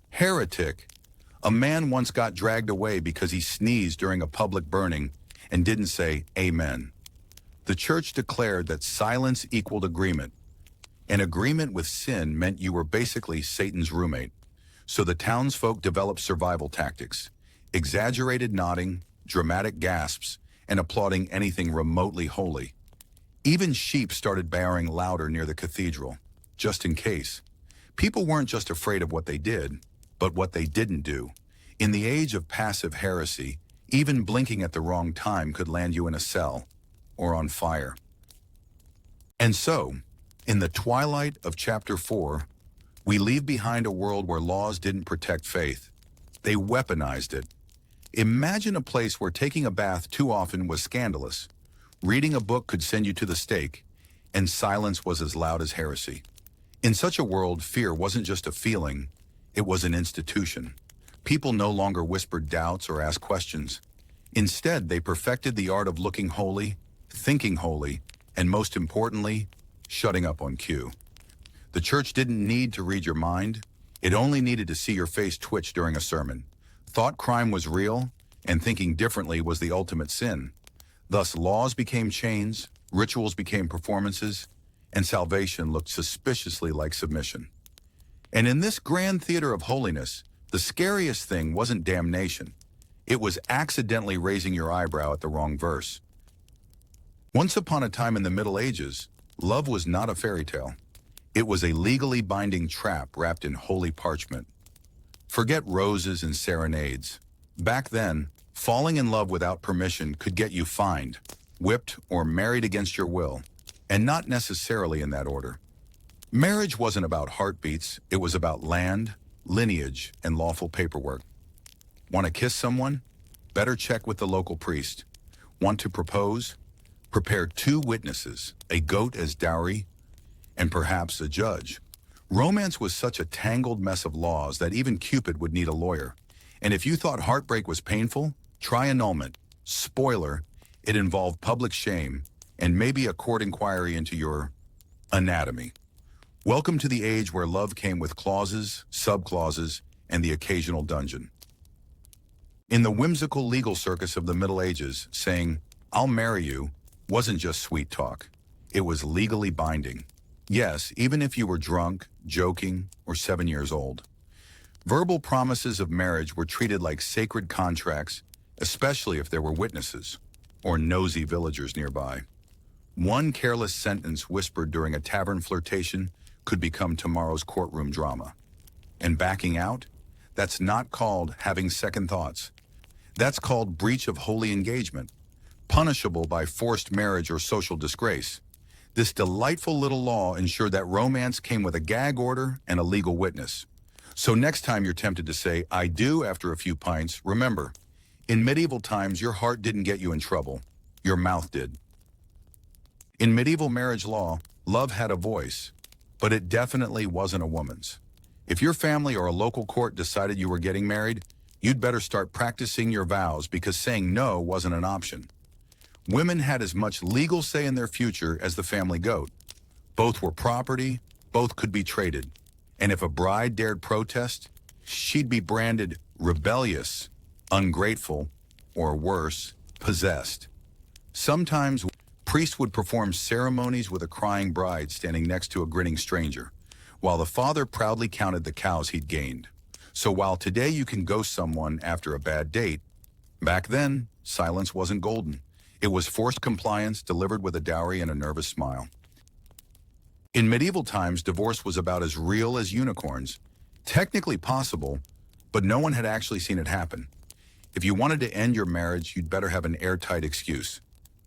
Heretic. A man once got dragged away because he sneezed during a public burning and didn't say amen. The church declared that silence equaled agreement. An agreement with sin meant you were basically Satan's roommate. So the townsfolk developed survival tactics, exaggerated nodding, dramatic gasps, and applauding anything remotely holy. Even sheep started baaing louder near the cathedral, just in case. People weren't just afraid of what they did, but what they didn't do. In the age of passive heresy, even blinking at the wrong time could land you in a cell or on fire. And so, in the twilight of chapter 4, we leave behind a world where laws didn't protect faith. They weaponized it. Imagine a place where taking a bath too often was scandalous, reading a book could send you to the stake, and silence was as loud as heresy. In such a world, fear wasn't just a feeling, it was an institution. People no longer whispered doubts or asked questions. Instead, they perfected the art of looking holy, thinking holy, and most importantly, shutting up on cue. The church didn't need to read your mind. It only needed to see your face twitch during a sermon. Thought crime was real, and thinking differently was the ultimate sin. Thus, laws became chains, rituals became performances, and salvation looked suspiciously like submission. And in this grand theater of holiness, the scariest thing wasn't damnation. It was accidentally raising your eyebrow at the wrong verse. Once upon a time in the Middle Ages, love was not a fairy tale. It was a legally binding trap wrapped in holy parchment. Forget roses and serenades. Back then, falling in love without permission could get you fined, whipped, or married against your will, and not necessarily in that order. Marriage wasn't about heartbeats, it was about land, lineage, and lawful paperwork. Want to kiss someone? Better check with the local priest. Want to propose? Prepare 2 witnesses, a goat as dowry, and perhaps a judge. Romance was such a tangled mess of laws that even Cupid would need a lawyer. And if you thought heartbreak was painful, try annulment. Spoiler, it involved public shame and maybe a court inquiry into your anatomy. Welcome to the age where love came with clauses, subclauses, and the occasional dungeon. In the whimsical legal circus of the Middle Ages, saying, "I'll marry you," wasn't just sweet talk. It was legally binding. Yes, even if you were drunk, joking, or 7 years old. Verbal promises of marriage were treated like sacred contracts, especially if there were witnesses or nosy villagers nearby. One careless sentence whispered during a tavern flirtation could become tomorrow's courtroom drama. And backing out? That's not called having second thoughts. That's called breach of holy engagement, punishable by forced marriage or social disgrace. This delightful little law ensured that romance came with a gag order and a legal witness. So next time you're tempted to say, "I do," after a few pints, remember, in medieval times, your heart didn't get you in trouble. Your mouth did. In medieval marriage law, love had a voice. but it definitely wasn't a woman's. If your family or a local court decided you were getting married, you'd better start practicing your vows because saying no wasn't an option. Women had as much legal say in their future as the family goat. Both were property, both could be traded. And if a bride dared protest, she'd be branded rebellious, ungrateful, or worse, possessed. Sometimes, priests would perform ceremonies with a crying bride standing next to a grinning stranger, while the father proudly counted the cows he'd gained. So while today you can ghost someone after a bad date, back then, silence wasn't golden. It was forced compliance delivered with a dowry and a nervous smile. In medieval times, divorce was about as real as unicorns. Technically possible, but no one had actually seen it happen. If you wanted to end your marriage, you'd better have an airtight excuse.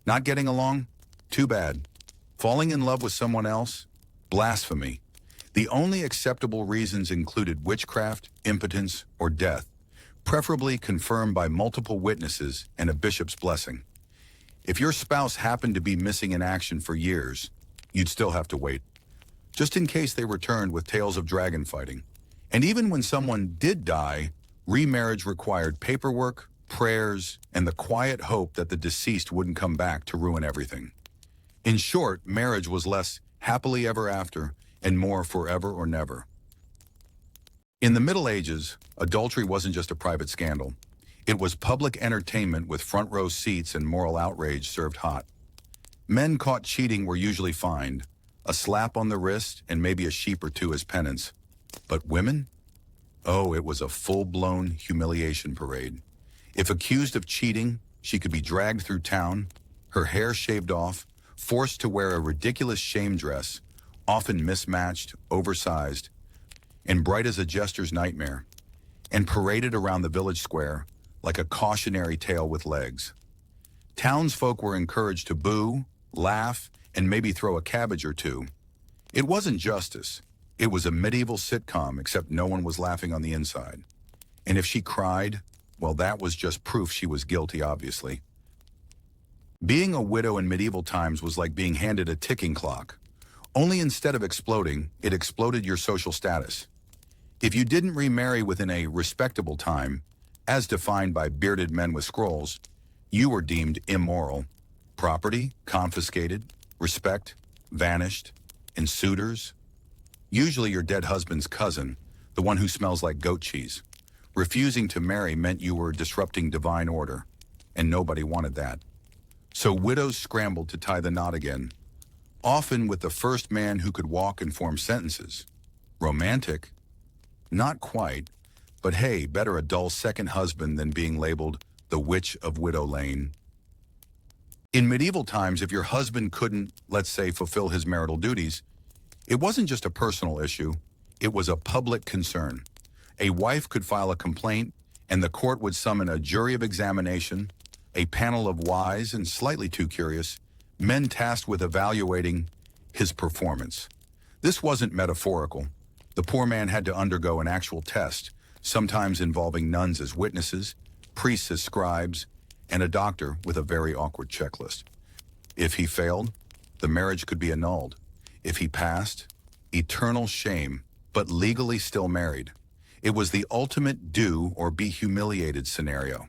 Not getting along? Too bad. Falling in love with someone else? Blasphemy. The only acceptable reasons included witchcraft, impotence, or death, preferably confirmed by multiple witnesses and a bishop's blessing. If your spouse happened to be missing in action for years, you'd still have to wait, just in case they returned with tales of dragon fighting. And even when someone did die, remarriage required paperwork, prayers, and the quiet hope that the deceased wouldn't come back to ruin everything. In short, marriage was less happily ever after and more forever or never. In the Middle Ages, adultery wasn't just a private scandal. It was public entertainment with front row seats and moral outrage served hot. Men caught cheating were usually fined, a slap on the wrist and maybe a sheep or two as penance. But women? Oh, it was a full-blown humiliation parade. If accused of cheating, she could be dragged through town, her hair shaved off, forced to wear a ridiculous shame dress, often mismatched, oversized, and bright as a jester's nightmare, and paraded around the village square like a cautionary tale with legs. Townsfolk were encouraged to boo, laugh, and maybe throw a cabbage or two. It wasn't justice. It was a medieval sitcom, except no one was laughing on the inside. And if she cried, well, that was just proof she was guilty, obviously. Being a widow in medieval times was like being handed a ticking clock. Only instead of exploding, it exploded your social status. If you didn't remarry within a respectable time, as defined by bearded men with scrolls, you were deemed immoral. Property confiscated, respect vanished, and suitors, usually your dead husband's cousin, the one who smells like goat cheese. Refusing to marry meant you were disrupting divine order, and nobody wanted that. So widows scrambled to tie the knot again, often with the first man who could walk and form sentences. Romantic? Not quite, but hey, better a dull second husband than being labeled the Witch of Widow Lane. In medieval times, if your husband couldn't, let's say, fulfill his marital duties, it wasn't just a personal issue, it was a public concern. A wife could file a complaint, and the court would summon a jury of examination, a panel of wise and slightly too curious men tasked with evaluating his performance. This wasn't metaphorical. The poor man had to undergo an actual test, sometimes involving nuns as witnesses, priests as scribes, and a doctor with a very awkward checklist. If he failed, the marriage could be annulled. If he passed, eternal shame, but legally still married. It was the ultimate do or be humiliated scenario.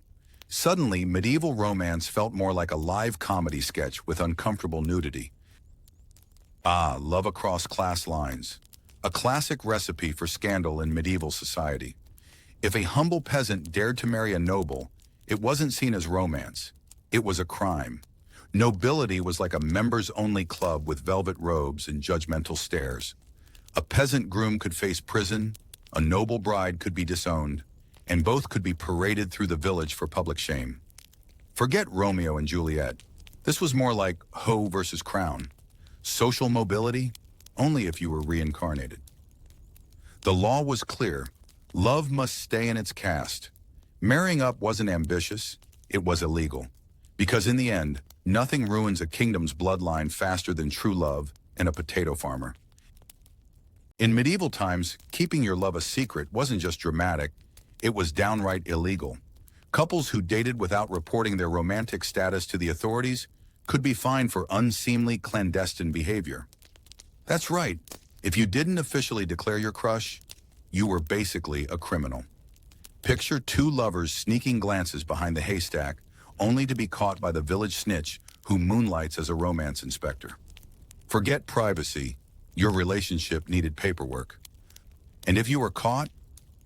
Suddenly, medieval romance felt more like a live comedy sketch with uncomfortable nudity. Ah, love across class lines. A classic recipe for scandal in medieval society. If a humble peasant dared to marry a noble, it wasn't seen as romance. It was a crime. Nobility was like a members-only club with velvet robes and judgmental stares. A peasant groom could face prison, a noble bride could be disowned, and both could be paraded through the village for public shame. Forget Romeo and Juliet. This was more like hoe versus crown. Social mobility, only if you were reincarnated. The law was clear. Love must stay in its caste. Marrying up wasn't ambitious, it was illegal. Because in the end, nothing ruins a kingdom's bloodline faster than true love and a potato farmer. In medieval times, keeping your love a secret wasn't just dramatic, it was downright illegal. Couples who dated without reporting their romantic status to the authorities could be fined for unseemly clandestine behavior. That's right, If you didn't officially declare your crush, you were basically a criminal. Picture two lovers sneaking glances behind the haystack, only to be caught by the village snitch who moonlights as a romance inspector. Forget privacy, your relationship needed paperwork. And if you were caught,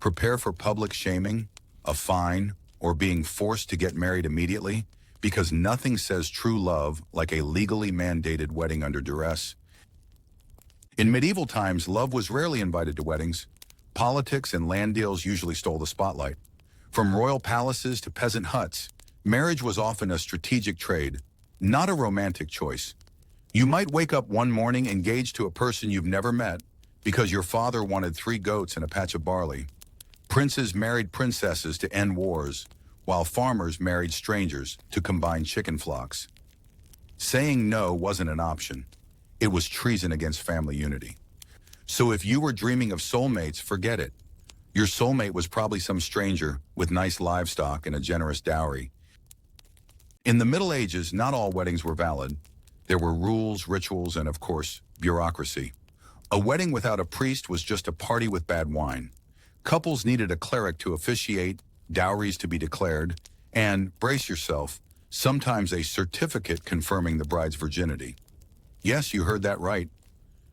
prepare for public shaming, a fine, or being forced to get married immediately, because nothing says true love like a legally mandated wedding under duress. In medieval times, love was rarely invited to weddings. Politics and land deals usually stole the spotlight. From royal palaces to peasant huts, marriage was often a strategic trade, not a romantic choice. You might wake up one morning engaged to a person you've never met because your father wanted 3 goats and a patch of barley. Princes married princesses to end wars, while farmers married strangers to combine chicken flocks. Saying no wasn't an option. It was treason against family unity. So if you were dreaming of soulmates, forget it. Your soulmate was probably some stranger with nice livestock and a generous dowry. In the Middle Ages, not all weddings were valid. There were rules, rituals, and of course, bureaucracy. A wedding without a priest was just a party with bad wine. Couples needed a cleric to officiate, dowries to be declared, and, brace yourself, sometimes a certificate confirming the bride's virginity. Yes, you heard that right.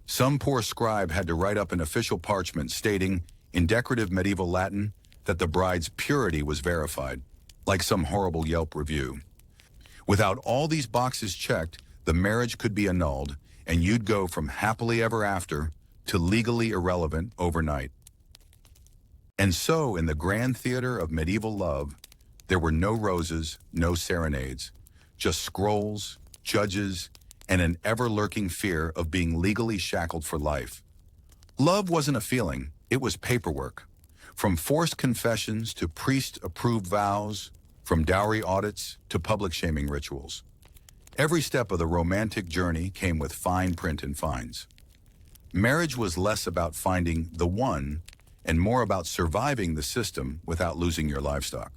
Some poor scribe had to write up an official parchment stating, in decorative medieval Latin, that the bride's purity was verified, like some horrible Yelp review. Without all these boxes checked, the marriage could be annulled, and you'd go from happily ever after to legally irrelevant overnight. And so, in the grand theater of medieval love, there were no roses, no serenades, just scrolls, judges, and an ever-lurking fear of being legally shackled for life. Love wasn't a feeling, it was paperwork. From forced confessions to priest-approved vows, from dowry audits to public shaming rituals. Every step of the romantic journey came with fine print and fines. Marriage was less about finding the one and more about surviving the system without losing your livestock.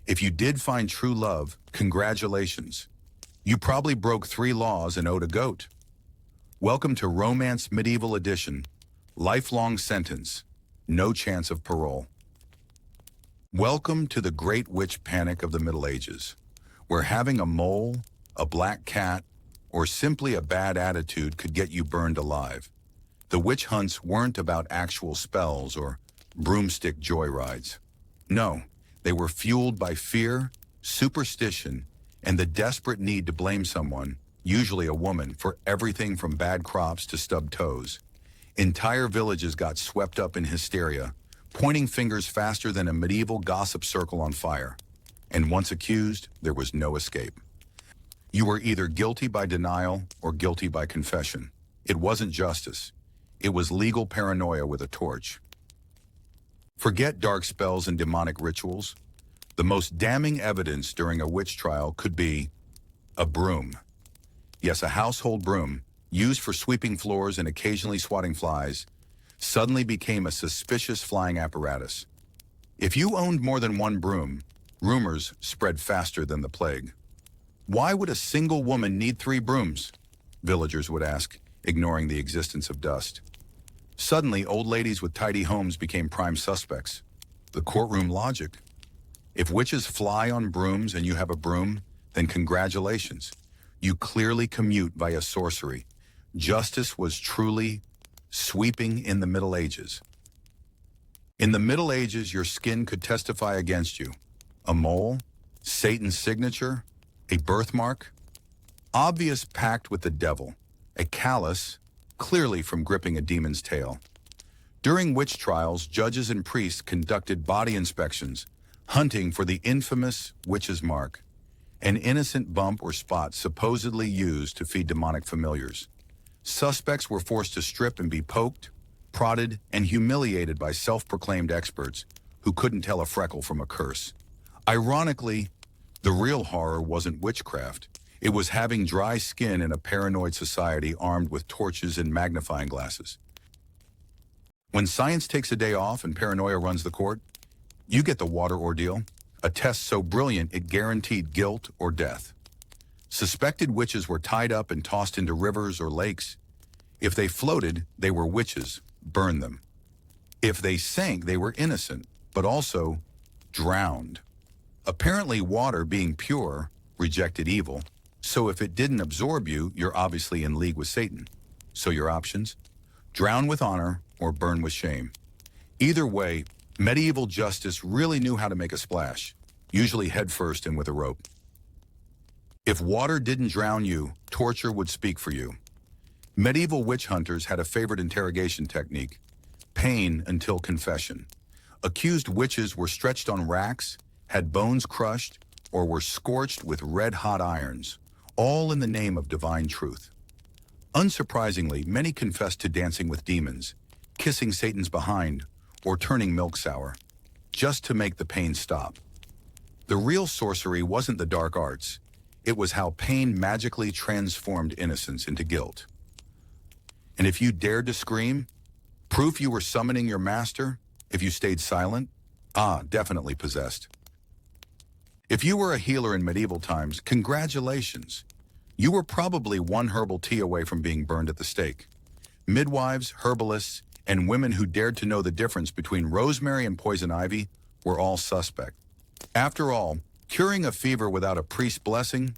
If you did find true love, congratulations. You probably broke 3 laws and owed a goat. Welcome to Romance Medieval Edition, lifelong sentence, no chance of parole. Welcome to the Great Witch Panic of the Middle Ages, where having a mole, a black cat, or simply a bad attitude could get you burned alive. The witch hunts weren't about actual spells or broomstick joyrides. No, they were fueled by fear, superstition, and the desperate need to blame someone, usually a woman, for everything from bad crops to stubbed toes. Entire villages got swept up in hysteria, pointing fingers faster than a medieval gossip circle on fire. And once accused, there was no escape. You were either guilty by denial or guilty by confession. It wasn't justice. It was legal paranoia with a torch. Forget dark spells and demonic rituals. The most damning evidence during a witch trial could be a broom. Yes, a household broom, used for sweeping floors and occasionally swatting flies, suddenly became a suspicious flying apparatus. If you owned more than one broom, rumors spread faster than the plague. Why would a single woman need 3 brooms? Villagers would ask, ignoring the existence of dust. Suddenly, old ladies with tidy homes became prime suspects. The courtroom logic. If witches fly on brooms and you have a broom, then congratulations. You clearly commute via sorcery. Justice was truly sweeping in the Middle Ages. In the Middle Ages, your skin could testify against you. A mole, Satan's signature, a birthmark, obvious pact with the devil, a callus, clearly from gripping a demon's tail. During witch trials, judges and priests conducted body inspections, hunting for the infamous witch's mark, an innocent bump or spot supposedly used to feed demonic familiars. Suspects were forced to strip and be poked, prodded, and humiliated by self-proclaimed experts who couldn't tell a freckle from a curse. Ironically, the real horror wasn't witchcraft. It was having dry skin in a paranoid society armed with torches and magnifying glasses. When science takes a day off and paranoia runs the court, you get the water ordeal, a test so brilliant it guaranteed guilt or death. Suspected witches were tied up and tossed into rivers or lakes. If they floated, they were witches, burn them. If they sank, they were innocent, but also drowned. Apparently, water, being pure, rejected evil. So if it didn't absorb you, you're obviously in league with Satan. So your options? Drown with honor or burn with shame. Either way, medieval justice really knew how to make a splash, usually head first and with a rope. If water didn't drown you, torture would speak for you. Medieval witch hunters had a favorite interrogation technique: pain until confession. Accused witches were stretched on racks, had bones crushed, or were scorched with red-hot irons, all in the name of divine truth. Unsurprisingly, many confessed to dancing with demons, kissing Satan's behind, or turning milk sour, just to make the pain stop. The real sorcery wasn't the dark arts. It was how pain magically transformed innocence into guilt. And if you dared to scream, proof you were summoning your master. If you stayed silent, definitely possessed. If you were a healer in medieval times, congratulations. You were probably one herbal tea away from being burned at the stake. Midwives, herbalists, and women who dared to know the difference between rosemary and poison ivy were all suspect. After all, curing a fever without a priest's blessing?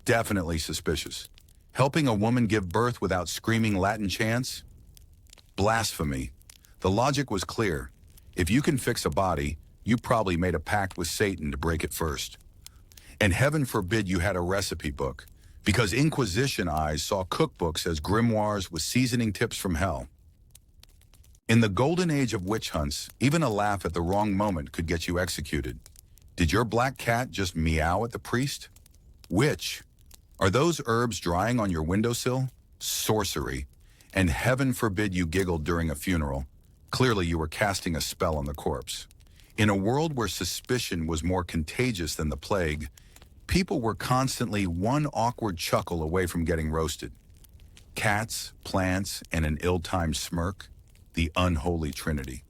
Definitely suspicious. Helping a woman give birth without screaming Latin chants? Blasphemy. The logic was clear. If you can fix a body, you probably made a pact with Satan to break it first. And heaven forbid you had a recipe book, because Inquisition eyes saw cookbooks as grimoires with seasoning tips from hell. In the golden age of witch hunts, even a laugh at the wrong moment could get you executed. Did your black cat just meow at the priest? Witch. Are those herbs drying on your windowsill? Sorcery. And heaven forbid you giggled during a funeral. Clearly you were casting a spell on the corpse. In a world where suspicion was more contagious than the plague, people were constantly one awkward chuckle away from getting roasted. Cats, plants, and an ill-timed smirk, the unholy trinity.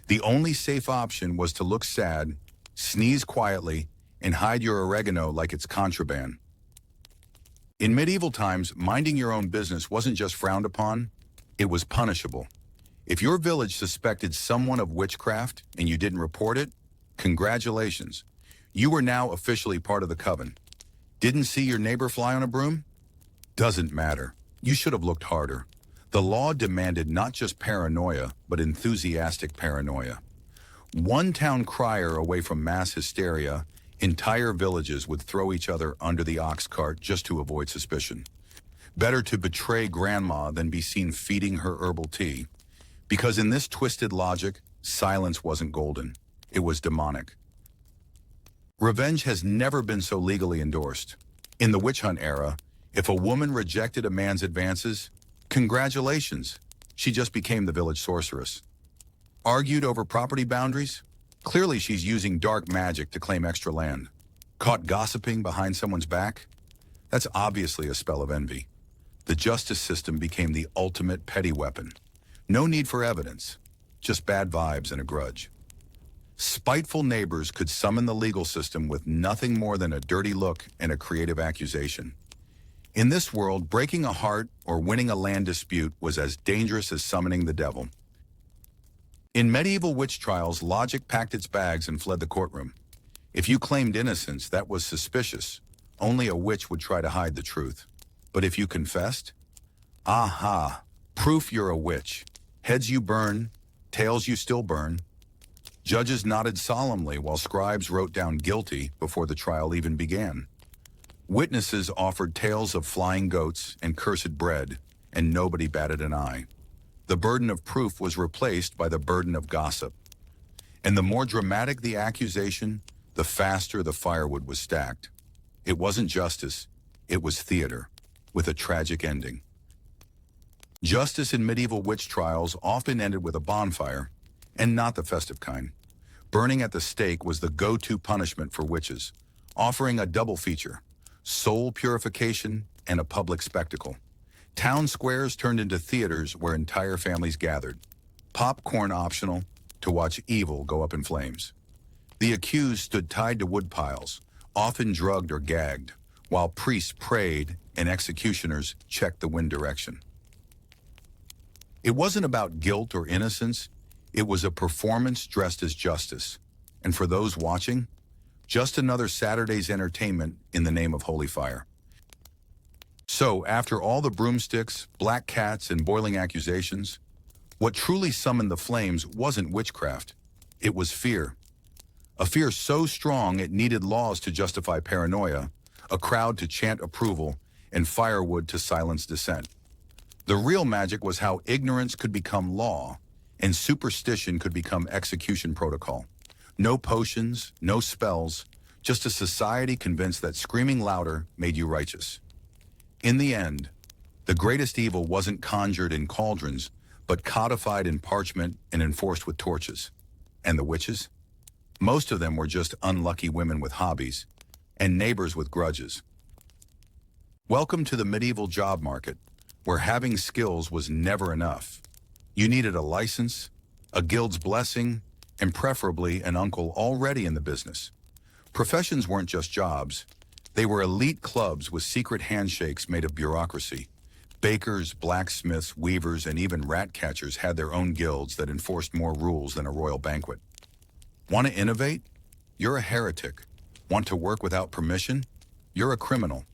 The only safe option was to look sad, sneeze quietly, and hide your oregano like it's contraband. In medieval times, minding your own business wasn't just frowned upon, it was punishable. If your village suspected someone of witchcraft and you didn't report it, congratulations. You were now officially part of the coven. Didn't see your neighbor fly on a broom? Doesn't matter. You should have looked harder. The law demanded not just paranoia, but enthusiastic paranoia. One town crier away from mass hysteria, entire villages would throw each other under the ox cart just to avoid suspicion. Better to betray grandma than be seen feeding her herbal tea. Because in this twisted logic, silence wasn't golden. It was demonic. Revenge has never been so legally endorsed. In the witch hunt era, if a woman rejected a man's advances, congratulations, she just became the village sorceress. Argued over property boundaries? Clearly she's using dark magic to claim extra land. Caught gossiping behind someone's back? That's obviously a spell of envy. The justice system became the ultimate petty weapon. No need for evidence, just bad vibes and a grudge. Spiteful neighbors could summon the legal system with nothing more than a dirty look and a creative accusation. In this world, breaking a heart or winning a land dispute was as dangerous as summoning the devil. In medieval witch trials, logic packed its bags and fled the courtroom. If you claimed innocence, that was suspicious. Only a witch would try to hide the truth. But if you confessed? Aha, proof you're a witch. Heads you burn, tails you still burn. Judges nodded solemnly while scribes wrote down guilty before the trial even began. Witnesses offered tales of flying goats and cursed bread, and nobody batted an eye. The burden of proof was replaced by the burden of gossip. And the more dramatic the accusation, the faster the firewood was stacked. It wasn't justice, it was theater, with a tragic ending. Justice in medieval witch trials often ended with a bonfire, and not the festive kind. Burning at the stake was the go-to punishment for witches, offering a double feature: soul purification and a public spectacle. Town squares turned into theaters where entire families gathered, popcorn optional, to watch evil go up in flames. The accused stood tied to wood piles, often drugged or gagged, while priests prayed and executioners checked the wind direction. It wasn't about guilt or innocence. It was a performance dressed as justice. And for those watching, just another Saturday's entertainment in the name of holy fire. So, after all the broomsticks, black cats, and boiling accusations, what truly summoned the flames wasn't witchcraft. It was fear. A fear so strong it needed laws to justify paranoia, a crowd to chant approval, and firewood to silence dissent. The real magic was how ignorance could become law, and superstition could become execution protocol. No potions, no spells, just a society convinced that screaming louder made you righteous. In the end, the greatest evil wasn't conjured in cauldrons, but codified in parchment and enforced with torches. And the witches? Most of them were just unlucky women with hobbies, and neighbors with grudges. Welcome to the medieval job market, where having skills was never enough. You needed a license, a guild's blessing, and preferably an uncle already in the business. Professions weren't just jobs. They were elite clubs with secret handshakes made of bureaucracy. Bakers, blacksmiths, weavers, and even rat catchers had their own guilds that enforced more rules than a royal banquet. Want to innovate? You're a heretic. Want to work without permission? You're a criminal.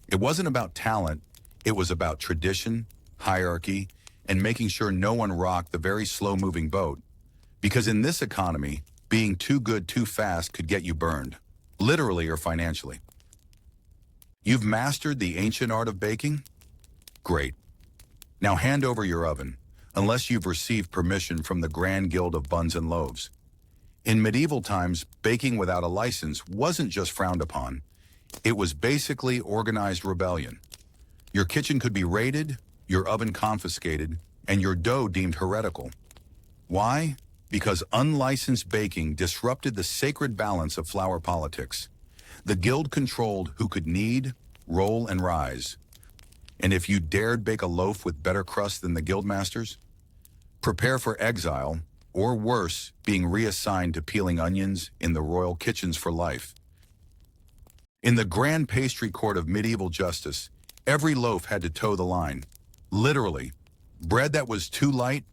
It wasn't about talent, it was about tradition, hierarchy, and making sure no one rocked the very slow-moving boat. Because in this economy, being too good too fast could get you burned, literally or financially. You've mastered the ancient art of baking? Great. Now hand over your oven, unless you've received permission from the Grand Guild of Buns and Loaves. In medieval times, baking without a license wasn't just frowned upon. It was basically organized rebellion. Your kitchen could be raided, your oven confiscated, and your dough deemed heretical. Why? Because unlicensed baking disrupted the sacred balance of flour politics. The guild controlled who could knead, roll, and rise. And if you dared bake a loaf with better crust than the guildmasters, prepare for exile, or worse, being reassigned to peeling onions in the royal kitchens for life. In the grand pastry court of medieval justice, every loaf had to toe the line. Literally, bread that was too light,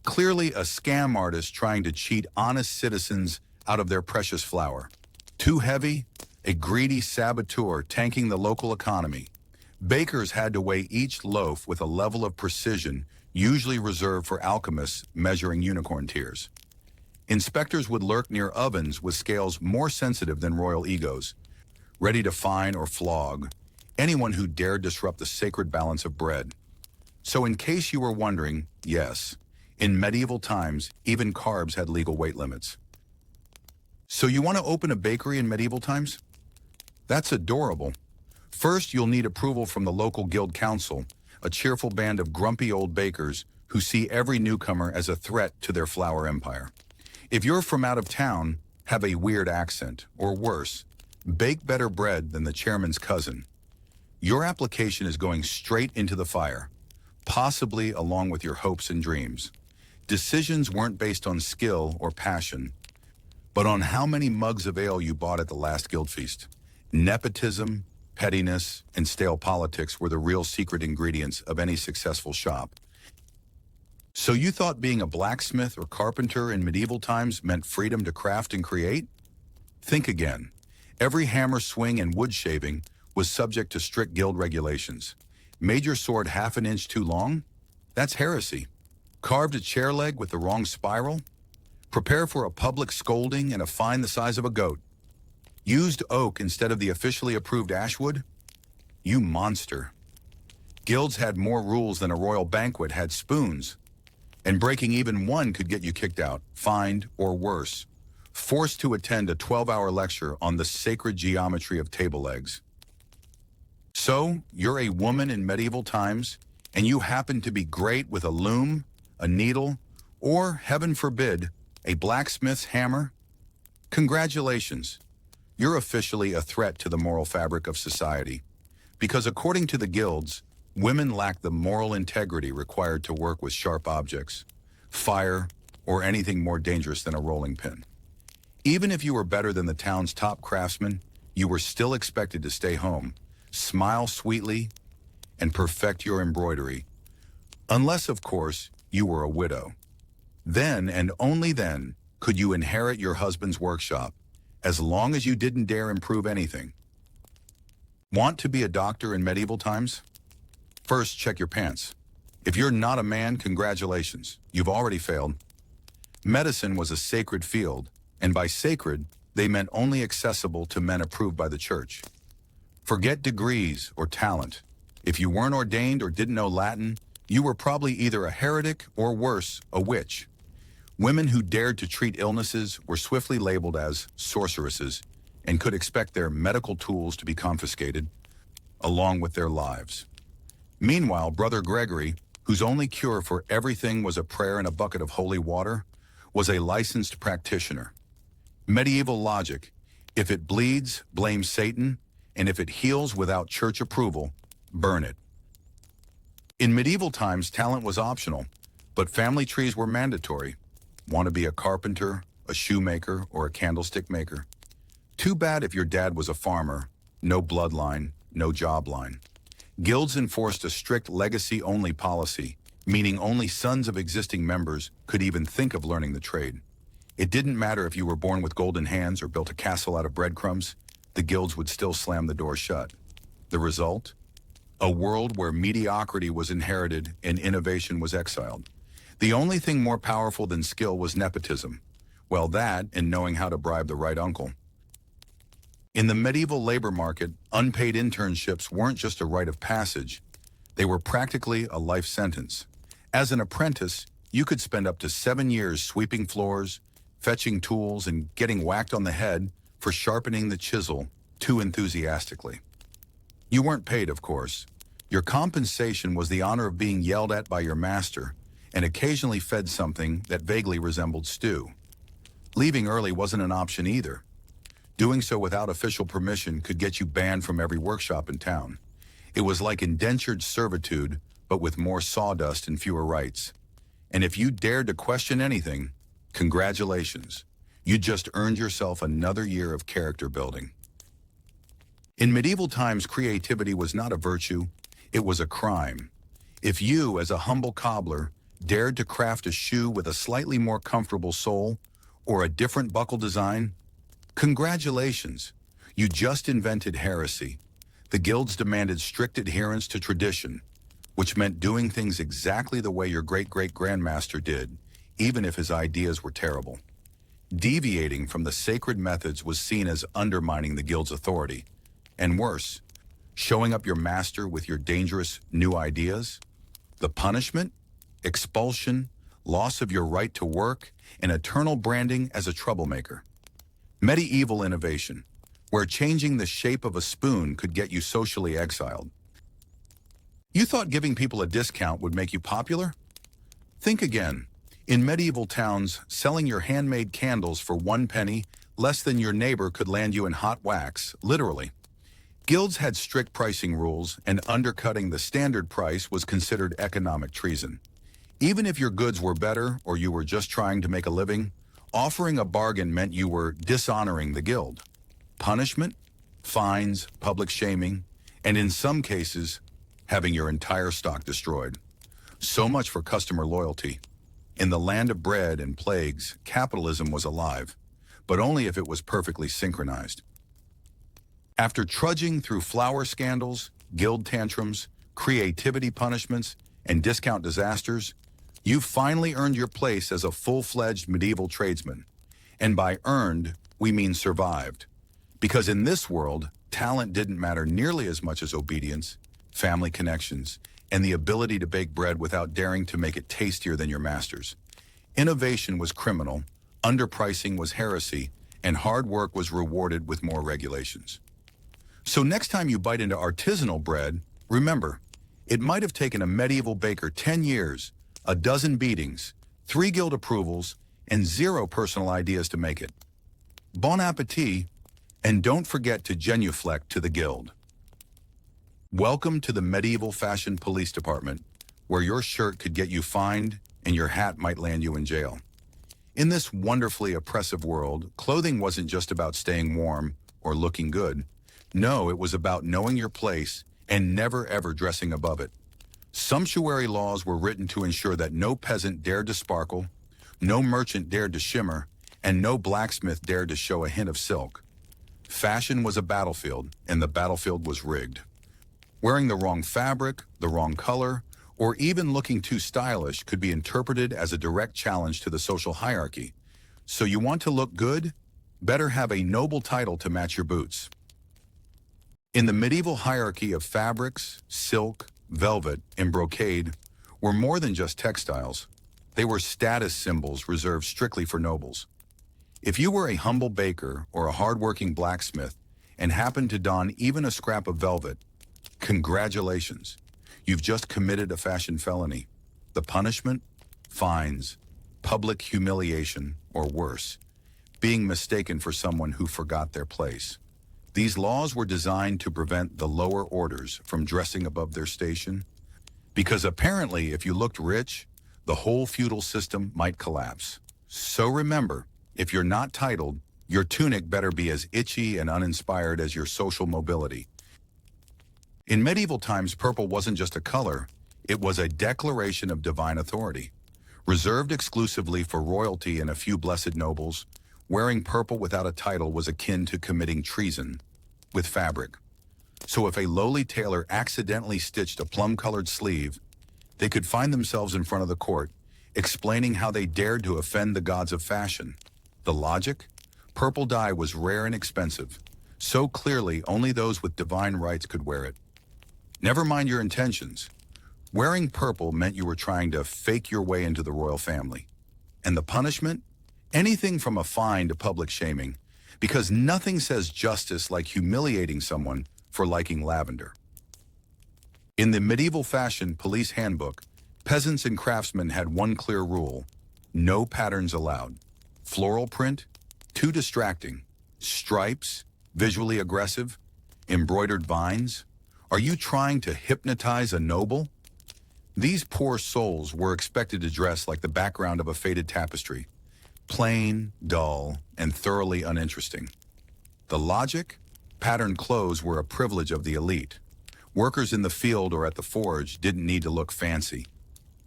clearly a scam artist trying to cheat honest citizens out of their precious flour. Too heavy, a greedy saboteur tanking the local economy. Bakers had to weigh each loaf with a level of precision usually reserved for alchemists measuring unicorn tears. Inspectors would lurk near ovens with scales more sensitive than royal egos, ready to fine or flog anyone who dared disrupt the sacred balance of bread. So in case you were wondering, yes, in medieval times, even carbs had legal weight limits. So you want to open a bakery in medieval times? That's adorable. First, you'll need approval from the local guild council, a cheerful band of grumpy old bakers who see every newcomer as a threat to their flour empire. If you're from out of town, have a weird accent, or worse, bake better bread than the chairman's cousin, your application is going straight into the fire, possibly along with your hopes and dreams. Decisions weren't based on skill or passion, but on how many mugs of ale you bought at the last guild feast. Nepotism, pettiness, and stale politics were the real secret ingredients of any successful shop. So you thought being a blacksmith or carpenter in medieval times meant freedom to craft and create? Think again. Every hammer swing and wood shaving was subject to strict guild regulations. Made your sword half an inch too long? That's heresy. Carved a chair leg with the wrong spiral? Prepare for a public scolding and a fine the size of a goat. Used oak instead of the officially approved ashwood? You monster. Guilds had more rules than a royal banquet had spoons. And breaking even one could get you kicked out, fined, or worse, forced to attend a 12-hour lecture on the sacred geometry of table legs. So, you're a woman in medieval times, and you happen to be great with a loom, a needle, or, heaven forbid, a blacksmith's hammer? Congratulations. You're officially a threat to the moral fabric of society. Because according to the guilds, women lack the moral integrity required to work with sharp objects, fire, or anything more dangerous than a rolling pin. Even if you were better than the town's top craftsman, you were still expected to stay home, smile sweetly, and perfect your embroidery, Unless, of course, you were a widow. Then and only then could you inherit your husband's workshop, as long as you didn't dare improve anything. Want to be a doctor in medieval times? First, check your pants. If you're not a man, congratulations, you've already failed. Medicine was a sacred field, and by sacred, they meant only accessible to men approved by the church. Forget degrees or talent. If you weren't ordained or didn't know Latin, you were probably either a heretic or worse, a witch. Women who dared to treat illnesses were swiftly labeled as sorceresses and could expect their medical tools to be confiscated, along with their lives. Meanwhile, Brother Gregory, whose only cure for everything was a prayer and a bucket of holy water, was a licensed practitioner. Medieval logic: if it bleeds, blame Satan, and if it heals without church approval, burn it. In medieval times, talent was optional, but family trees were mandatory. Want to be a carpenter, a shoemaker, or a candlestick maker? Too bad if your dad was a farmer. No bloodline, no job line. Guilds enforced a strict legacy-only policy, meaning only sons of existing members could even think of learning the trade. It didn't matter if you were born with golden hands or built a castle out of breadcrumbs, the guilds would still slam the door shut. The result? A world where mediocrity was inherited and innovation was exiled. The only thing more powerful than skill was nepotism. Well, that and knowing how to bribe the right uncle. In the medieval labor market, unpaid internships weren't just a rite of passage. They were practically a life sentence. As an apprentice, you could spend up to 7 years sweeping floors, fetching tools, and getting whacked on the head for sharpening the chisel too enthusiastically. You weren't paid, of course. Your compensation was the honor of being yelled at by your master and occasionally fed something that vaguely resembled stew. Leaving early wasn't an option either. Doing so without official permission could get you banned from every workshop in town. It was like indentured servitude, but with more sawdust and fewer rights. And if you dared to question anything, congratulations. You just earned yourself another year of character building. In medieval times, creativity was not a virtue, it was a crime. If you, as a humble cobbler, dared to craft a shoe with a slightly more comfortable sole or a different buckle design, congratulations, you just invented heresy. The guilds demanded strict adherence to tradition, which meant doing things exactly the way your great-great-grandmaster did, even if his ideas were terrible. Deviating from the sacred methods was seen as undermining the guild's authority. And worse, showing up your master with your dangerous new ideas? The punishment? Expulsion, loss of your right to work, and eternal branding as a troublemaker. Medieval innovation, where changing the shape of a spoon could get you socially exiled. You thought giving people a discount would make you popular? Think again. In medieval towns, selling your handmade candles for 1 penny less than your neighbor could land you in hot wax, literally. Guilds had strict pricing rules, and undercutting the standard price was considered economic treason. Even if your goods were better or you were just trying to make a living, offering a bargain meant you were dishonoring the guild. Punishment, fines, public shaming, and in some cases, having your entire stock destroyed. So much for customer loyalty. In the land of bread and plagues, capitalism was alive, but only if it was perfectly synchronized. After trudging through flower scandals, guild tantrums, creativity punishments, and discount disasters, you finally earned your place as a full-fledged medieval tradesman. And by earned, we mean survived. Because in this world, talent didn't matter nearly as much as obedience, family connections, and the ability to bake bread without daring to make it tastier than your master's. Innovation was criminal, underpricing was heresy, and hard work was rewarded with more regulations. So next time you bite into artisanal bread, remember, it might have taken a medieval baker 10 years, a dozen beatings, 3 guild approvals, and 0 personal ideas to make it. Bon appetit, and don't forget to genuflect to the guild. Welcome to the medieval fashion police department, where your shirt could get you fined and your hat might land you in jail. In this wonderfully oppressive world, clothing wasn't just about staying warm or looking good. No, it was about knowing your place and never ever dressing above it. Sumptuary laws were written to ensure that no peasant dared to sparkle, no merchant dared to shimmer, and no blacksmith dared to show a hint of silk. Fashion was a battlefield, and the battlefield was rigged. Wearing the wrong fabric, the wrong color, or even looking too stylish could be interpreted as a direct challenge to the social hierarchy. So you want to look good? Better have a noble title to match your boots. In the medieval hierarchy of fabrics, silk, velvet, and brocade were more than just textiles. They were status symbols reserved strictly for nobles. If you were a humble baker or a hard-working blacksmith and happened to don even a scrap of velvet, congratulations, you've just committed a fashion felony. The punishment? Fines, public humiliation, or worse, being mistaken for someone who forgot their place. These laws were designed to prevent the lower orders from dressing above their station, because apparently if you looked rich, the whole feudal system might collapse. So remember, if you're not titled, your tunic better be as itchy and uninspired as your social mobility. In medieval times, purple wasn't just a color, it was a declaration of divine authority. Reserved exclusively for royalty and a few blessed nobles, wearing purple without a title was akin to committing treason with fabric. So if a lowly tailor accidentally stitched a plum-colored sleeve, they could find themselves in front of the court, explaining how they dared to offend the gods of fashion. The logic? Purple dye was rare and expensive. So clearly, only those with divine rights could wear it. Never mind your intentions. Wearing purple meant you were trying to fake your way into the royal family. And the punishment? Anything from a fine to public shaming, because nothing says justice like humiliating someone for liking lavender. In the medieval fashion police handbook, peasants and craftsmen had one clear rule: no patterns allowed. Floral print? Too distracting. Stripes? Visually aggressive. Embroidered vines? Are you trying to hypnotize a noble? These poor souls were expected to dress like the background of a faded tapestry. Plain, dull, and thoroughly uninteresting. The logic? Patterned clothes were a privilege of the elite. Workers in the field or at the forge didn't need to look fancy.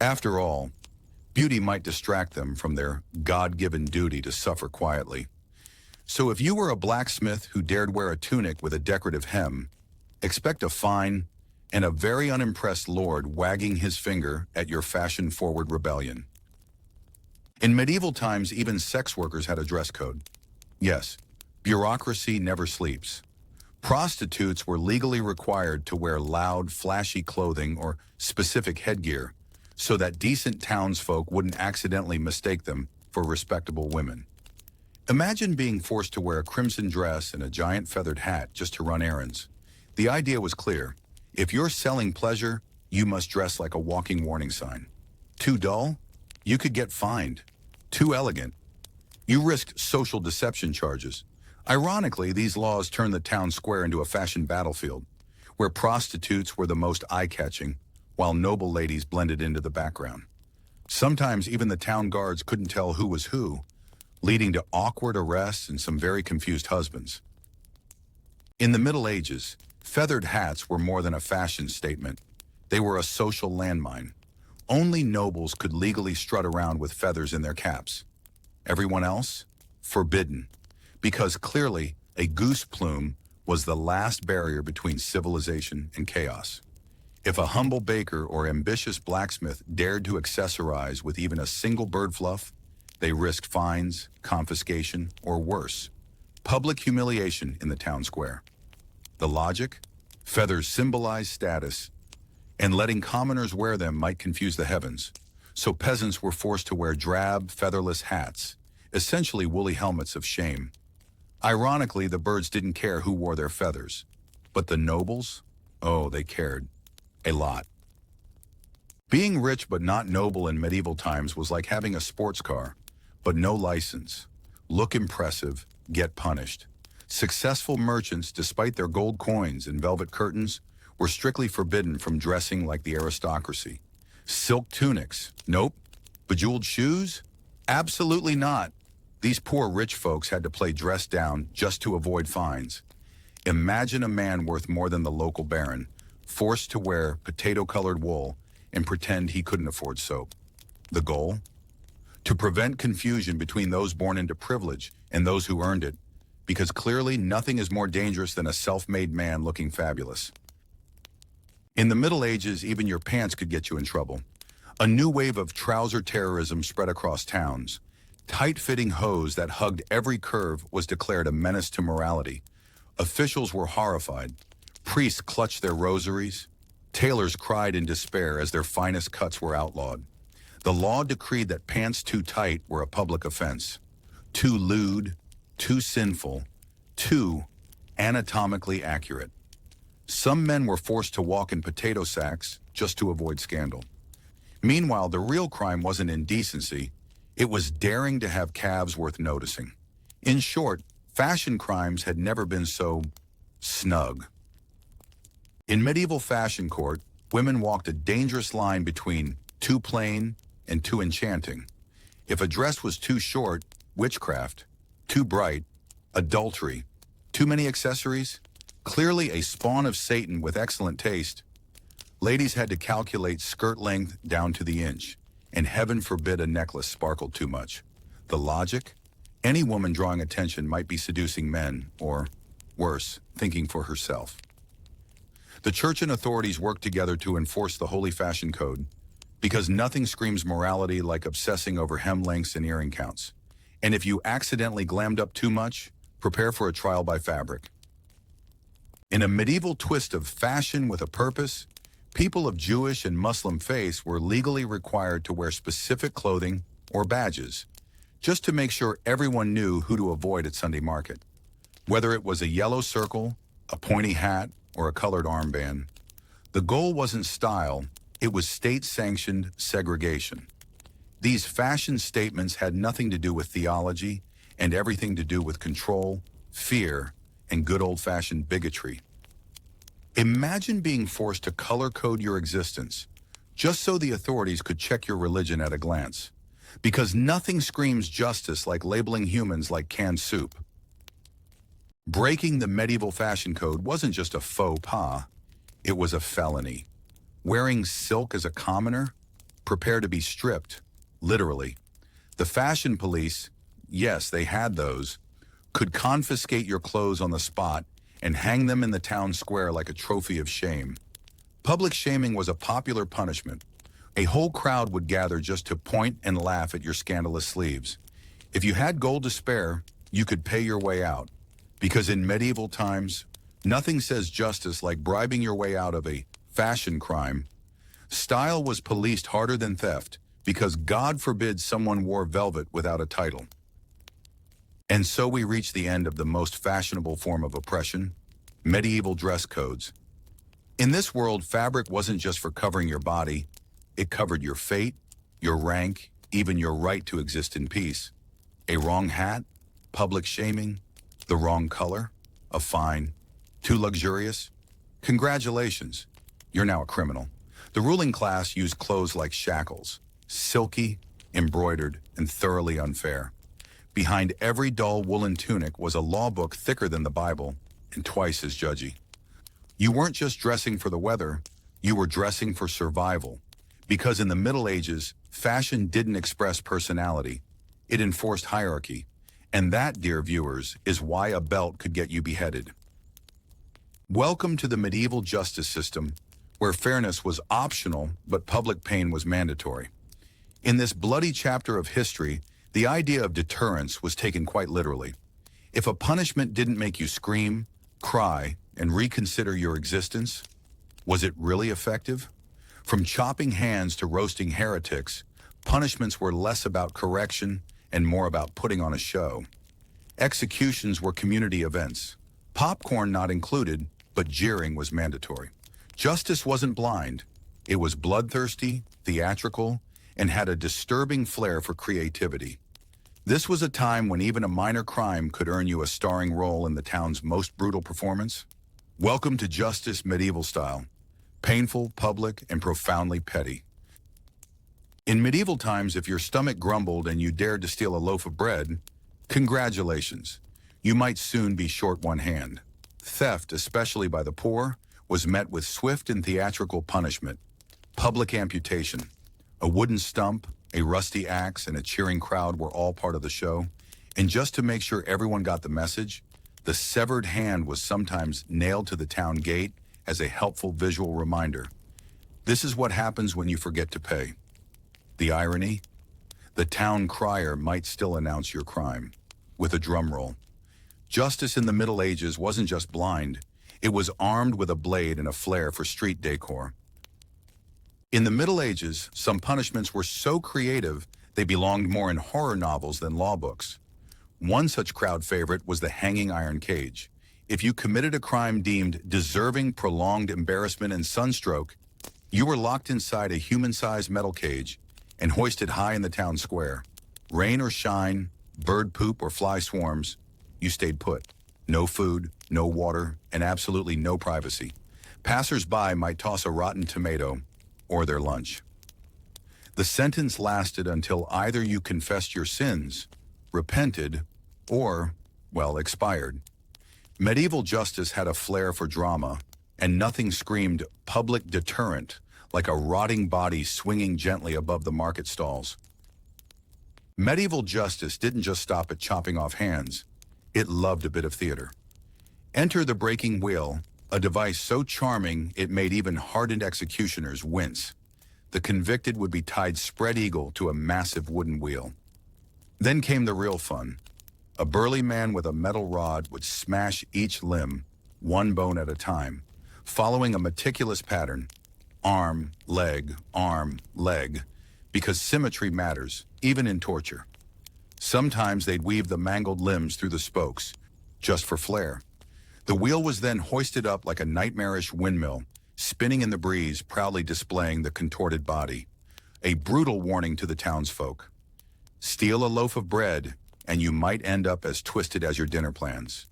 After all, beauty might distract them from their God-given duty to suffer quietly. So if you were a blacksmith who dared wear a tunic with a decorative hem, expect a fine and a very unimpressed lord wagging his finger at your fashion-forward rebellion. In medieval times, even sex workers had a dress code. Yes, bureaucracy never sleeps. Prostitutes were legally required to wear loud, flashy clothing or specific headgear so that decent townsfolk wouldn't accidentally mistake them for respectable women. Imagine being forced to wear a crimson dress and a giant feathered hat just to run errands. The idea was clear. If you're selling pleasure, you must dress like a walking warning sign. Too dull? You could get fined. Too elegant? You risked social deception charges. Ironically, these laws turned the town square into a fashion battlefield, where prostitutes were the most eye-catching, while noble ladies blended into the background. Sometimes even the town guards couldn't tell who was who, leading to awkward arrests and some very confused husbands. In the Middle Ages, feathered hats were more than a fashion statement. They were a social landmine. Only nobles could legally strut around with feathers in their caps. Everyone else? Forbidden. Because clearly, a goose plume was the last barrier between civilization and chaos. If a humble baker or ambitious blacksmith dared to accessorize with even a single bird fluff, they risked fines, confiscation, or worse, public humiliation in the town square. The logic? Feathers symbolize status, and letting commoners wear them might confuse the heavens. So peasants were forced to wear drab, featherless hats, essentially woolly helmets of shame. Ironically, the birds didn't care who wore their feathers. But the nobles? Oh, they cared. A lot. Being rich but not noble in medieval times was like having a sports car, but no license. Look impressive, get punished. Successful merchants, despite their gold coins and velvet curtains, were strictly forbidden from dressing like the aristocracy. Silk tunics? Nope. Bejeweled shoes? Absolutely not. These poor rich folks had to play dress down just to avoid fines. Imagine a man worth more than the local baron, forced to wear potato-colored wool and pretend he couldn't afford soap. The goal? To prevent confusion between those born into privilege and those who earned it, because clearly nothing is more dangerous than a self-made man looking fabulous. In the Middle Ages, even your pants could get you in trouble. A new wave of trouser terrorism spread across towns. Tight-fitting hose that hugged every curve was declared a menace to morality. Officials were horrified. Priests clutched their rosaries. Tailors cried in despair as their finest cuts were outlawed. The law decreed that pants too tight were a public offense. Too lewd, too sinful, too anatomically accurate. Some men were forced to walk in potato sacks just to avoid scandal. Meanwhile, the real crime wasn't indecency. It was daring to have calves worth noticing. In short, fashion crimes had never been so snug. In medieval fashion court, women walked a dangerous line between too plain and too enchanting. If a dress was too short, witchcraft. Too bright, adultery. Too many accessories, clearly a spawn of Satan with excellent taste. Ladies had to calculate skirt length down to the inch, and heaven forbid a necklace sparkled too much. The logic? Any woman drawing attention might be seducing men, or, worse, thinking for herself. The church and authorities worked together to enforce the holy fashion code, because nothing screams morality like obsessing over hem lengths and earring counts. And if you accidentally glammed up too much, prepare for a trial by fabric. In a medieval twist of fashion with a purpose, people of Jewish and Muslim faiths were legally required to wear specific clothing or badges, just to make sure everyone knew who to avoid at Sunday market. Whether it was a yellow circle, a pointy hat, or a colored armband, the goal wasn't style, it was state-sanctioned segregation. These fashion statements had nothing to do with theology and everything to do with control, fear, and good old-fashioned bigotry. Imagine being forced to color-code your existence just so the authorities could check your religion at a glance. Because nothing screams justice like labeling humans like canned soup. Breaking the medieval fashion code wasn't just a faux pas, it was a felony. Wearing silk as a commoner? Prepare to be stripped. Literally. The fashion police, yes, they had those, could confiscate your clothes on the spot and hang them in the town square like a trophy of shame. Public shaming was a popular punishment. A whole crowd would gather just to point and laugh at your scandalous sleeves. If you had gold to spare, you could pay your way out. Because in medieval times, nothing says justice like bribing your way out of a fashion crime. Style was policed harder than theft, because God forbid someone wore velvet without a title. And so we reach the end of the most fashionable form of oppression, medieval dress codes. In this world, fabric wasn't just for covering your body, it covered your fate, your rank, even your right to exist in peace. A wrong hat, public shaming, the wrong color, a fine, too luxurious. Congratulations, you're now a criminal. The ruling class used clothes like shackles, silky, embroidered, and thoroughly unfair. Behind every dull woolen tunic was a law book thicker than the Bible and twice as judgy. You weren't just dressing for the weather, you were dressing for survival. Because in the Middle Ages, fashion didn't express personality, it enforced hierarchy. And that, dear viewers, is why a belt could get you beheaded. Welcome to the medieval justice system, where fairness was optional, but public pain was mandatory. In this bloody chapter of history, the idea of deterrence was taken quite literally. If a punishment didn't make you scream, cry, and reconsider your existence, was it really effective? From chopping hands to roasting heretics, punishments were less about correction and more about putting on a show. Executions were community events. Popcorn not included, but jeering was mandatory. Justice wasn't blind. It was bloodthirsty, theatrical, and had a disturbing flair for creativity. This was a time when even a minor crime could earn you a starring role in the town's most brutal performance. Welcome to justice medieval style. Painful, public, and profoundly petty. In medieval times, if your stomach grumbled and you dared to steal a loaf of bread, congratulations. You might soon be short one hand. Theft, especially by the poor, was met with swift and theatrical punishment. Public amputation. A wooden stump, a rusty axe, and a cheering crowd were all part of the show. And just to make sure everyone got the message, the severed hand was sometimes nailed to the town gate as a helpful visual reminder. This is what happens when you forget to pay. The irony? The town crier might still announce your crime, with a drum roll. Justice in the Middle Ages wasn't just blind, it was armed with a blade and a flair for street decor. In the Middle Ages, some punishments were so creative they belonged more in horror novels than law books. One such crowd favorite was the hanging iron cage. If you committed a crime deemed deserving prolonged embarrassment and sunstroke, you were locked inside a human-sized metal cage and hoisted high in the town square. Rain or shine, bird poop or fly swarms, you stayed put. No food, no water, and absolutely no privacy. Passers-by might toss a rotten tomato or their lunch. The sentence lasted until either you confessed your sins, repented, or, well, expired. Medieval justice had a flair for drama, and nothing screamed public deterrent like a rotting body swinging gently above the market stalls. Medieval justice didn't just stop at chopping off hands. It loved a bit of theater. Enter the breaking wheel, a device so charming it made even hardened executioners wince. The convicted would be tied spread eagle to a massive wooden wheel. Then came the real fun. A burly man with a metal rod would smash each limb, one bone at a time, following a meticulous pattern: arm, leg, because symmetry matters, even in torture. Sometimes they'd weave the mangled limbs through the spokes, just for flair. The wheel was then hoisted up like a nightmarish windmill, spinning in the breeze, proudly displaying the contorted body. A brutal warning to the townsfolk. Steal a loaf of bread, and you might end up as twisted as your dinner plans.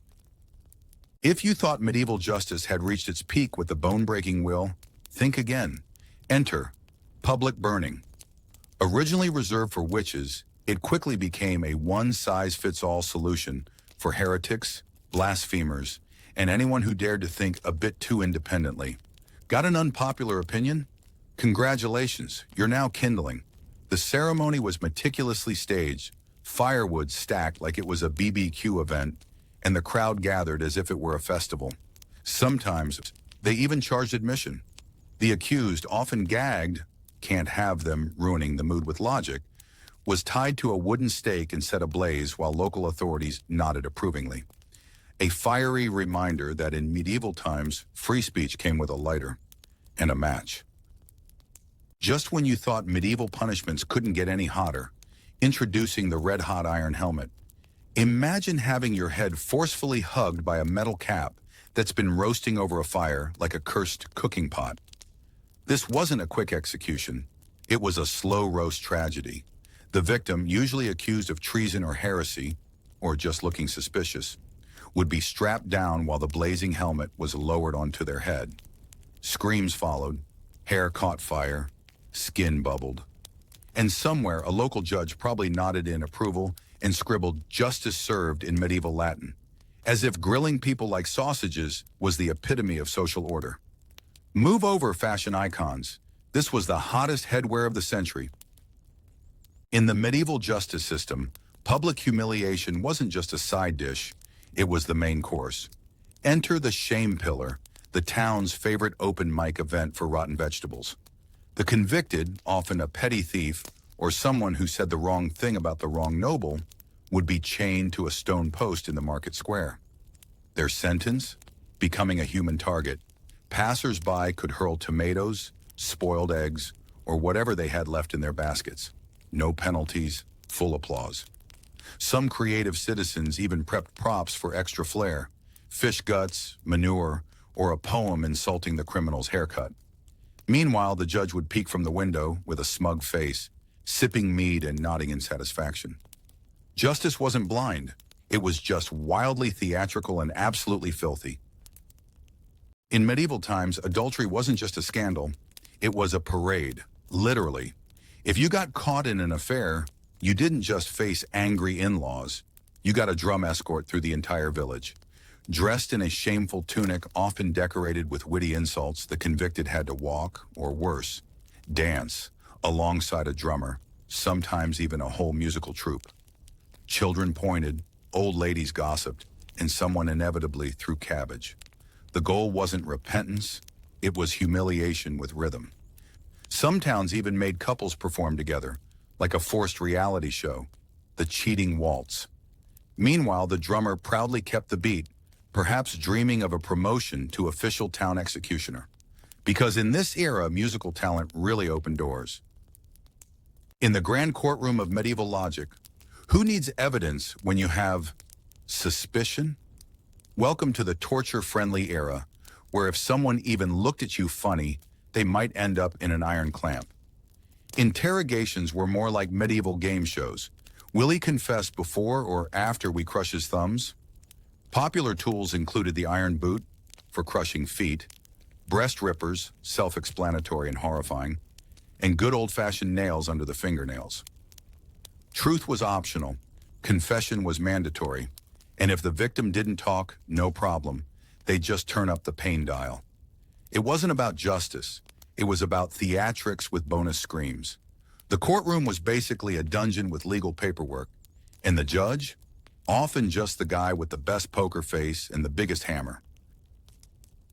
If you thought medieval justice had reached its peak with the bone-breaking wheel, think again. Enter public burning. Originally reserved for witches, it quickly became a one-size-fits-all solution for heretics, blasphemers, and anyone who dared to think a bit too independently. Got an unpopular opinion? Congratulations, you're now kindling. The ceremony was meticulously staged, firewood stacked like it was a BBQ event, and the crowd gathered as if it were a festival. Sometimes, they even charged admission. The accused, often gagged, can't have them ruining the mood with logic, was tied to a wooden stake and set ablaze while local authorities nodded approvingly. A fiery reminder that in medieval times, free speech came with a lighter and a match. Just when you thought medieval punishments couldn't get any hotter, introducing the red-hot iron helmet. Imagine having your head forcefully hugged by a metal cap that's been roasting over a fire like a cursed cooking pot. This wasn't a quick execution. It was a slow roast tragedy. The victim, usually accused of treason or heresy, or just looking suspicious, would be strapped down while the blazing helmet was lowered onto their head. Screams followed, hair caught fire, skin bubbled. And somewhere, a local judge probably nodded in approval and scribbled "justice served" in medieval Latin, as if grilling people like sausages was the epitome of social order. Move over, fashion icons. This was the hottest headwear of the century. In the medieval justice system, public humiliation wasn't just a side dish, it was the main course. Enter the shame pillar, the town's favorite open mic event for rotten vegetables. The convicted, often a petty thief or someone who said the wrong thing about the wrong noble, would be chained to a stone post in the market square. Their sentence? Becoming a human target. Passers-by could hurl tomatoes, spoiled eggs, or whatever they had left in their baskets. No penalties, full applause. Some creative citizens even prepped props for extra flair: fish guts, manure, or a poem insulting the criminal's haircut. Meanwhile, the judge would peek from the window with a smug face, sipping mead and nodding in satisfaction. Justice wasn't blind. It was just wildly theatrical and absolutely filthy. In medieval times, adultery wasn't just a scandal. It was a parade, literally. If you got caught in an affair, you didn't just face angry in-laws. You got a drum escort through the entire village. Dressed in a shameful tunic often decorated with witty insults, the convicted had to walk, or worse, dance, alongside a drummer, sometimes even a whole musical troupe. Children pointed, old ladies gossiped, and someone inevitably threw cabbage. The goal wasn't repentance, it was humiliation with rhythm. Some towns even made couples perform together, like a forced reality show, the cheating waltz. Meanwhile, the drummer proudly kept the beat, perhaps dreaming of a promotion to official town executioner. Because in this era, musical talent really opened doors. In the grand courtroom of medieval logic, who needs evidence when you have suspicion? Welcome to the torture-friendly era, where if someone even looked at you funny, they might end up in an iron clamp. Interrogations were more like medieval game shows. Will he confess before or after we crush his thumbs? Popular tools included the iron boot, for crushing feet, breast rippers, self-explanatory and horrifying, and good old-fashioned nails under the fingernails. Truth was optional, confession was mandatory, and if the victim didn't talk, no problem. They'd just turn up the pain dial. It wasn't about justice. It was about theatrics with bonus screams. The courtroom was basically a dungeon with legal paperwork, and the judge? Often just the guy with the best poker face and the biggest hammer.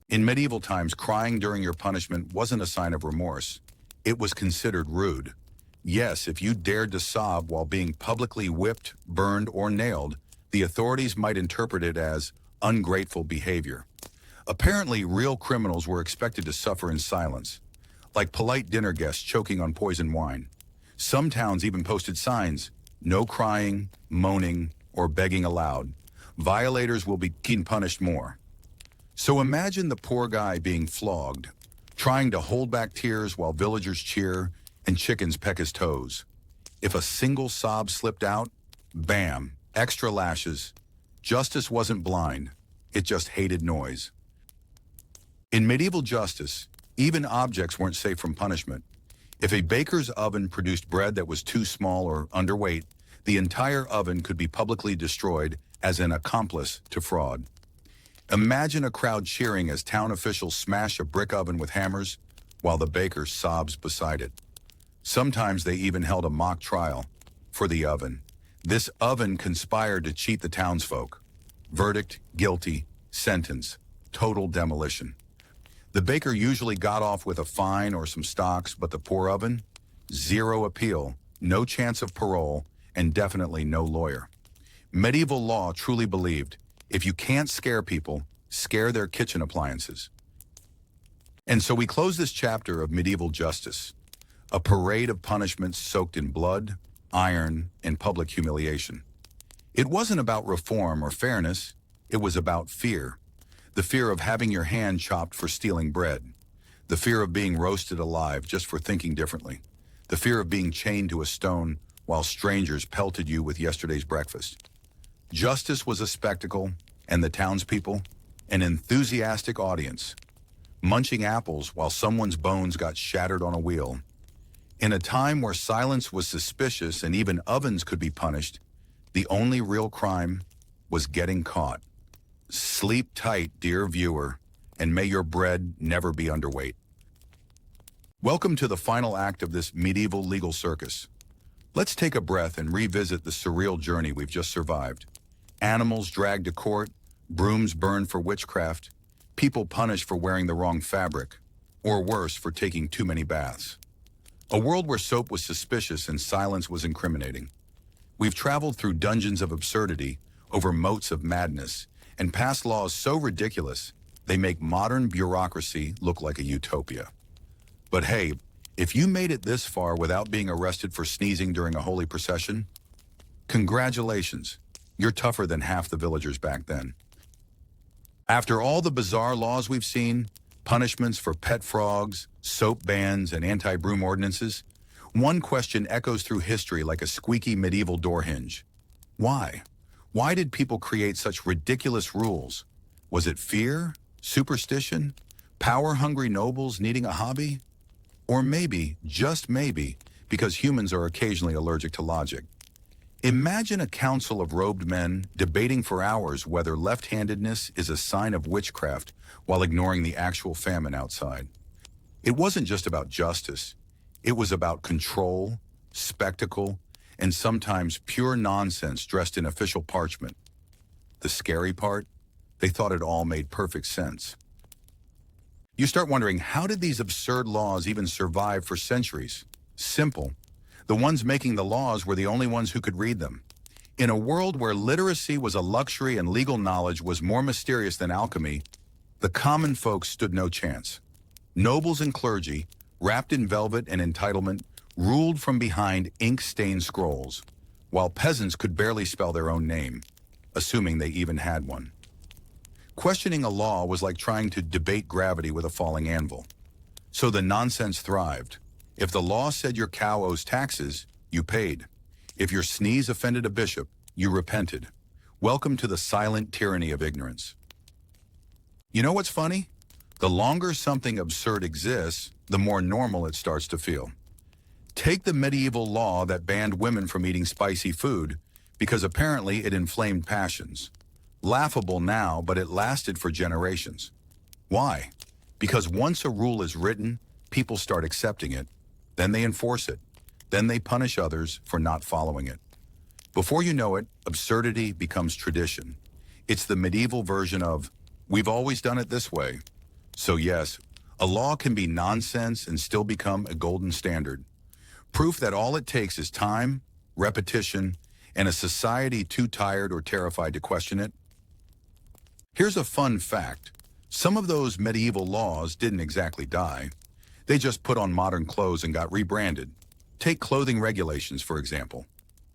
In medieval times, crying during your punishment wasn't a sign of remorse. It was considered rude. Yes, if you dared to sob while being publicly whipped, burned, or nailed, the authorities might interpret it as ungrateful behavior. Apparently, real criminals were expected to suffer in silence, like polite dinner guests choking on poisoned wine. Some towns even posted signs, no crying, moaning, or begging aloud. Violators will be punished more. So imagine the poor guy being flogged, trying to hold back tears while villagers cheer and chickens peck his toes. If a single sob slipped out, bam, extra lashes. Justice wasn't blind, it just hated noise. In medieval justice, even objects weren't safe from punishment. If a baker's oven produced bread that was too small or underweight, the entire oven could be publicly destroyed as an accomplice to fraud. Imagine a crowd cheering as town officials smash a brick oven with hammers while the baker sobs beside it. Sometimes they even held a mock trial for the oven. This oven conspired to cheat the townsfolk. Verdict, guilty. Sentence, total demolition. The baker usually got off with a fine or some stocks, but the poor oven? Zero appeal, no chance of parole, and definitely no lawyer. Medieval law truly believed, if you can't scare people, scare their kitchen appliances. And so we close this chapter of medieval justice, a parade of punishments soaked in blood, iron, and public humiliation. It wasn't about reform or fairness, it was about fear. The fear of having your hand chopped for stealing bread. The fear of being roasted alive just for thinking differently. The fear of being chained to a stone while strangers pelted you with yesterday's breakfast. Justice was a spectacle, and the townspeople, an enthusiastic audience, munching apples while someone's bones got shattered on a wheel. In a time where silence was suspicious and even ovens could be punished, the only real crime was getting caught. Sleep tight, dear viewer, and may your bread never be underweight. Welcome to the final act of this medieval legal circus. Let's take a breath and revisit the surreal journey we've just survived. Animals dragged to court, brooms burned for witchcraft, people punished for wearing the wrong fabric, or worse, for taking too many baths. A world where soap was suspicious and silence was incriminating. We've traveled through dungeons of absurdity, over moats of madness, and passed laws so ridiculous, they make modern bureaucracy look like a utopia. But hey, if you made it this far without being arrested for sneezing during a holy procession, congratulations. You're tougher than half the villagers back then. After all the bizarre laws we've seen, punishments for pet frogs, soap bans, and anti-broom ordinances, one question echoes through history like a squeaky medieval door hinge. Why? Why did people create such ridiculous rules? Was it fear? Superstition? Power-hungry nobles needing a hobby? Or maybe, just maybe, because humans are occasionally allergic to logic. Imagine a council of robed men debating for hours whether left-handedness is a sign of witchcraft while ignoring the actual famine outside. It wasn't just about justice. It was about control, spectacle, and sometimes pure nonsense dressed in official parchment. The scary part? They thought it all made perfect sense. You start wondering, how did these absurd laws even survive for centuries? Simple. The ones making the laws were the only ones who could read them. In a world where literacy was a luxury and legal knowledge was more mysterious than alchemy, the common folks stood no chance. Nobles and clergy, wrapped in velvet and entitlement, ruled from behind ink-stained scrolls, while peasants could barely spell their own name, assuming they even had one. Questioning a law was like trying to debate gravity with a falling anvil. So the nonsense thrived. If the law said your cow owes taxes, you paid. If your sneeze offended a bishop, you repented. Welcome to the silent tyranny of ignorance. You know what's funny? The longer something absurd exists, the more normal it starts to feel. Take the medieval law that banned women from eating spicy food because apparently it inflamed passions. Laughable now, but it lasted for generations. Why? Because once a rule is written, people start accepting it. Then they enforce it. Then they punish others for not following it. Before you know it, absurdity becomes tradition. It's the medieval version of, we've always done it this way. So yes, a law can be nonsense and still become a golden standard. Proof that all it takes is time, repetition, and a society too tired or terrified to question it. Here's a fun fact. Some of those medieval laws didn't exactly die. They just put on modern clothes and got rebranded. Take clothing regulations, for example.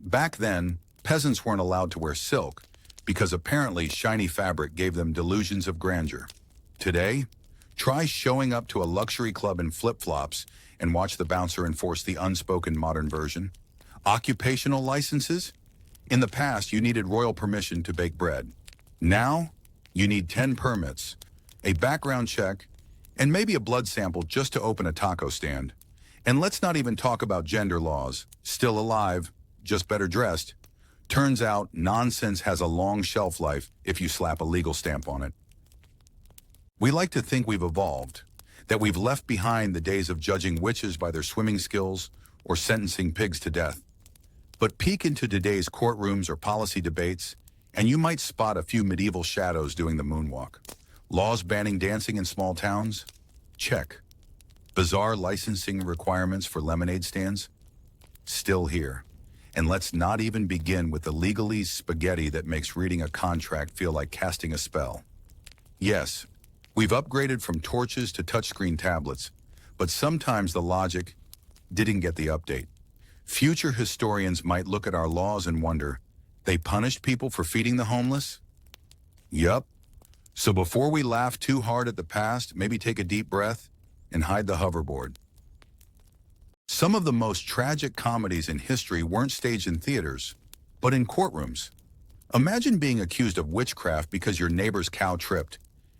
Back then, peasants weren't allowed to wear silk because apparently shiny fabric gave them delusions of grandeur. Today, try showing up to a luxury club in flip-flops and watch the bouncer enforce the unspoken modern version. Occupational licenses? In the past, you needed royal permission to bake bread. Now, you need 10 permits, a background check, and maybe a blood sample just to open a taco stand. And let's not even talk about gender laws. Still alive, just better dressed. Turns out nonsense has a long shelf life if you slap a legal stamp on it. We like to think we've evolved, that we've left behind the days of judging witches by their swimming skills or sentencing pigs to death. But peek into today's courtrooms or policy debates, and you might spot a few medieval shadows doing the moonwalk. Laws banning dancing in small towns? Check. Bizarre licensing requirements for lemonade stands? Still here. And let's not even begin with the legalese spaghetti that makes reading a contract feel like casting a spell. Yes, we've upgraded from torches to touchscreen tablets, but sometimes the logic didn't get the update. Future historians might look at our laws and wonder, they punished people for feeding the homeless? Yup. So before we laugh too hard at the past, maybe take a deep breath and hide the hoverboard. Some of the most tragic comedies in history weren't staged in theaters, but in courtrooms. Imagine being accused of witchcraft because your neighbor's cow tripped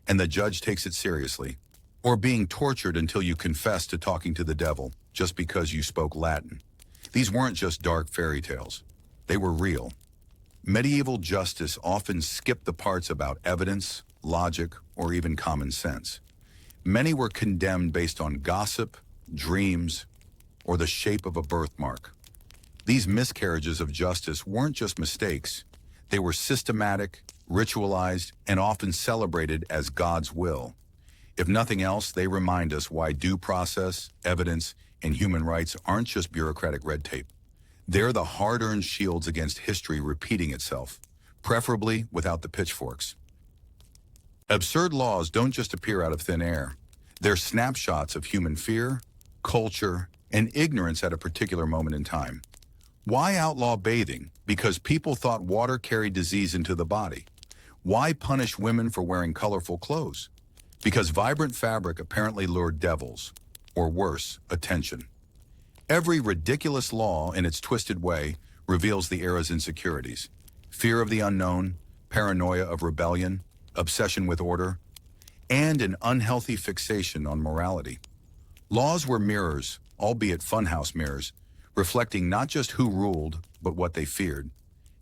and the judge takes it seriously, or being tortured until you confess to talking to the devil just because you spoke Latin. These weren't just dark fairy tales. They were real. Medieval justice often skipped the parts about evidence, logic, or even common sense. Many were condemned based on gossip, dreams, or the shape of a birthmark. These miscarriages of justice weren't just mistakes. They were systematic, ritualized, and often celebrated as God's will. If nothing else, they remind us why due process, evidence, and human rights aren't just bureaucratic red tape. They're the hard-earned shields against history repeating itself, preferably without the pitchforks. Absurd laws don't just appear out of thin air. They're snapshots of human fear, culture, and ignorance at a particular moment in time. Why outlaw bathing? Because people thought water carried disease into the body. Why punish women for wearing colorful clothes? Because vibrant fabric apparently lured devils, or worse, attention. Every ridiculous law, in its twisted way, reveals the era's insecurities. Fear of the unknown, paranoia of rebellion, obsession with order, and an unhealthy fixation on morality. Laws were mirrors, albeit funhouse mirrors, reflecting not just who ruled, but what they feared.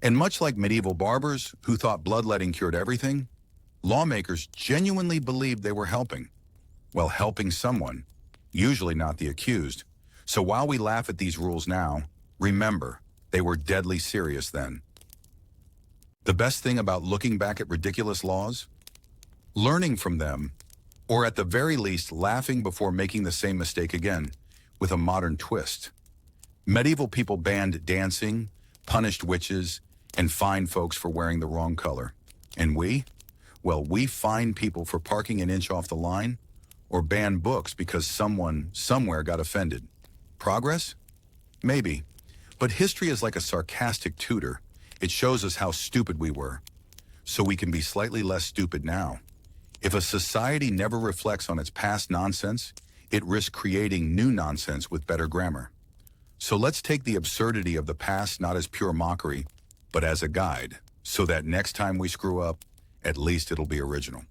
And much like medieval barbers who thought bloodletting cured everything, lawmakers genuinely believed they were helping. Well, helping someone, usually not the accused. So while we laugh at these rules now, remember, they were deadly serious then. The best thing about looking back at ridiculous laws? Learning from them, or at the very least laughing before making the same mistake again, with a modern twist. Medieval people banned dancing, punished witches, and fined folks for wearing the wrong color. And we? Well, we fine people for parking an inch off the line, or ban books because someone somewhere got offended. Progress? Maybe. But history is like a sarcastic tutor. It shows us how stupid we were, so we can be slightly less stupid now. If a society never reflects on its past nonsense, it risks creating new nonsense with better grammar. So let's take the absurdity of the past not as pure mockery, but as a guide, so that next time we screw up, at least it'll be original.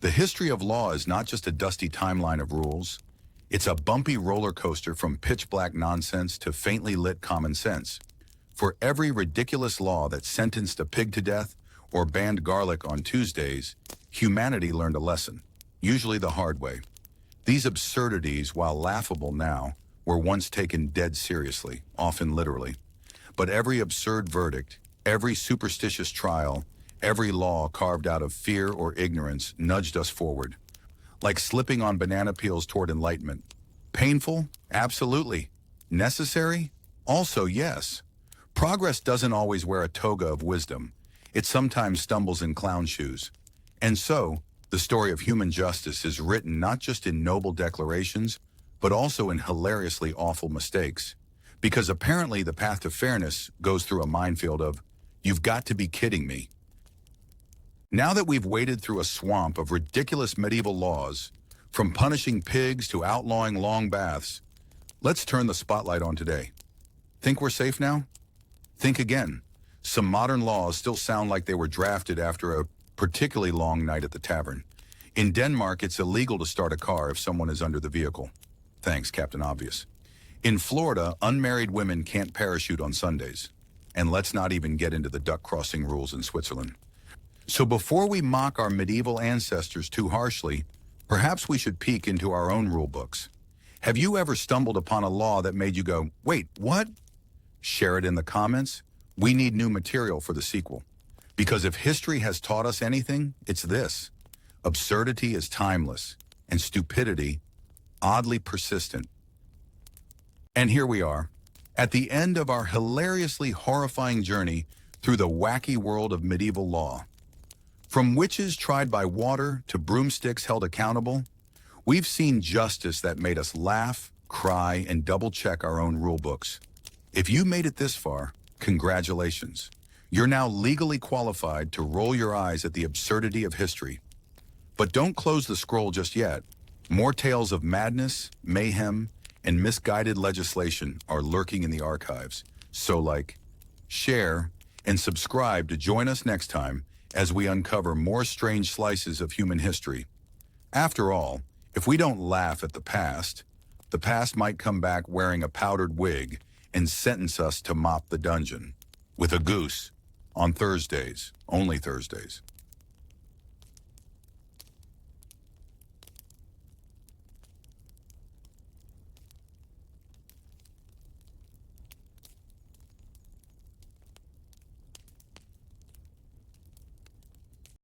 The history of law is not just a dusty timeline of rules. It's a bumpy roller coaster from pitch-black nonsense to faintly lit common sense. For every ridiculous law that sentenced a pig to death or banned garlic on Tuesdays, humanity learned a lesson, usually the hard way. These absurdities, while laughable now, were once taken dead seriously, often literally. But every absurd verdict, every superstitious trial, every law carved out of fear or ignorance nudged us forward, like slipping on banana peels toward enlightenment. Painful? Absolutely. Necessary? Also, yes. Progress doesn't always wear a toga of wisdom. It sometimes stumbles in clown shoes. And so, the story of human justice is written not just in noble declarations, but also in hilariously awful mistakes. Because apparently the path to fairness goes through a minefield of, "You've got to be kidding me." Now that we've waded through a swamp of ridiculous medieval laws, from punishing pigs to outlawing long baths, let's turn the spotlight on today. Think we're safe now? Think again. Some modern laws still sound like they were drafted after a particularly long night at the tavern. In Denmark, it's illegal to start a car if someone is under the vehicle. Thanks, Captain Obvious. In Florida, unmarried women can't parachute on Sundays. And let's not even get into the duck crossing rules in Switzerland. So before we mock our medieval ancestors too harshly, perhaps we should peek into our own rule books. Have you ever stumbled upon a law that made you go, "Wait, what?" Share it in the comments. We need new material for the sequel. Because if history has taught us anything, it's this. Absurdity is timeless, and stupidity, oddly persistent. And here we are, at the end of our hilariously horrifying journey through the wacky world of medieval law. From witches tried by water to broomsticks held accountable, we've seen justice that made us laugh, cry, and double-check our own rule books. If you made it this far, congratulations. You're now legally qualified to roll your eyes at the absurdity of history. But don't close the scroll just yet. More tales of madness, mayhem, and misguided legislation are lurking in the archives. So like, share, and subscribe to join us next time as we uncover more strange slices of human history. After all, if we don't laugh at the past might come back wearing a powdered wig and sentence us to mop the dungeon with a goose on Thursdays, only Thursdays.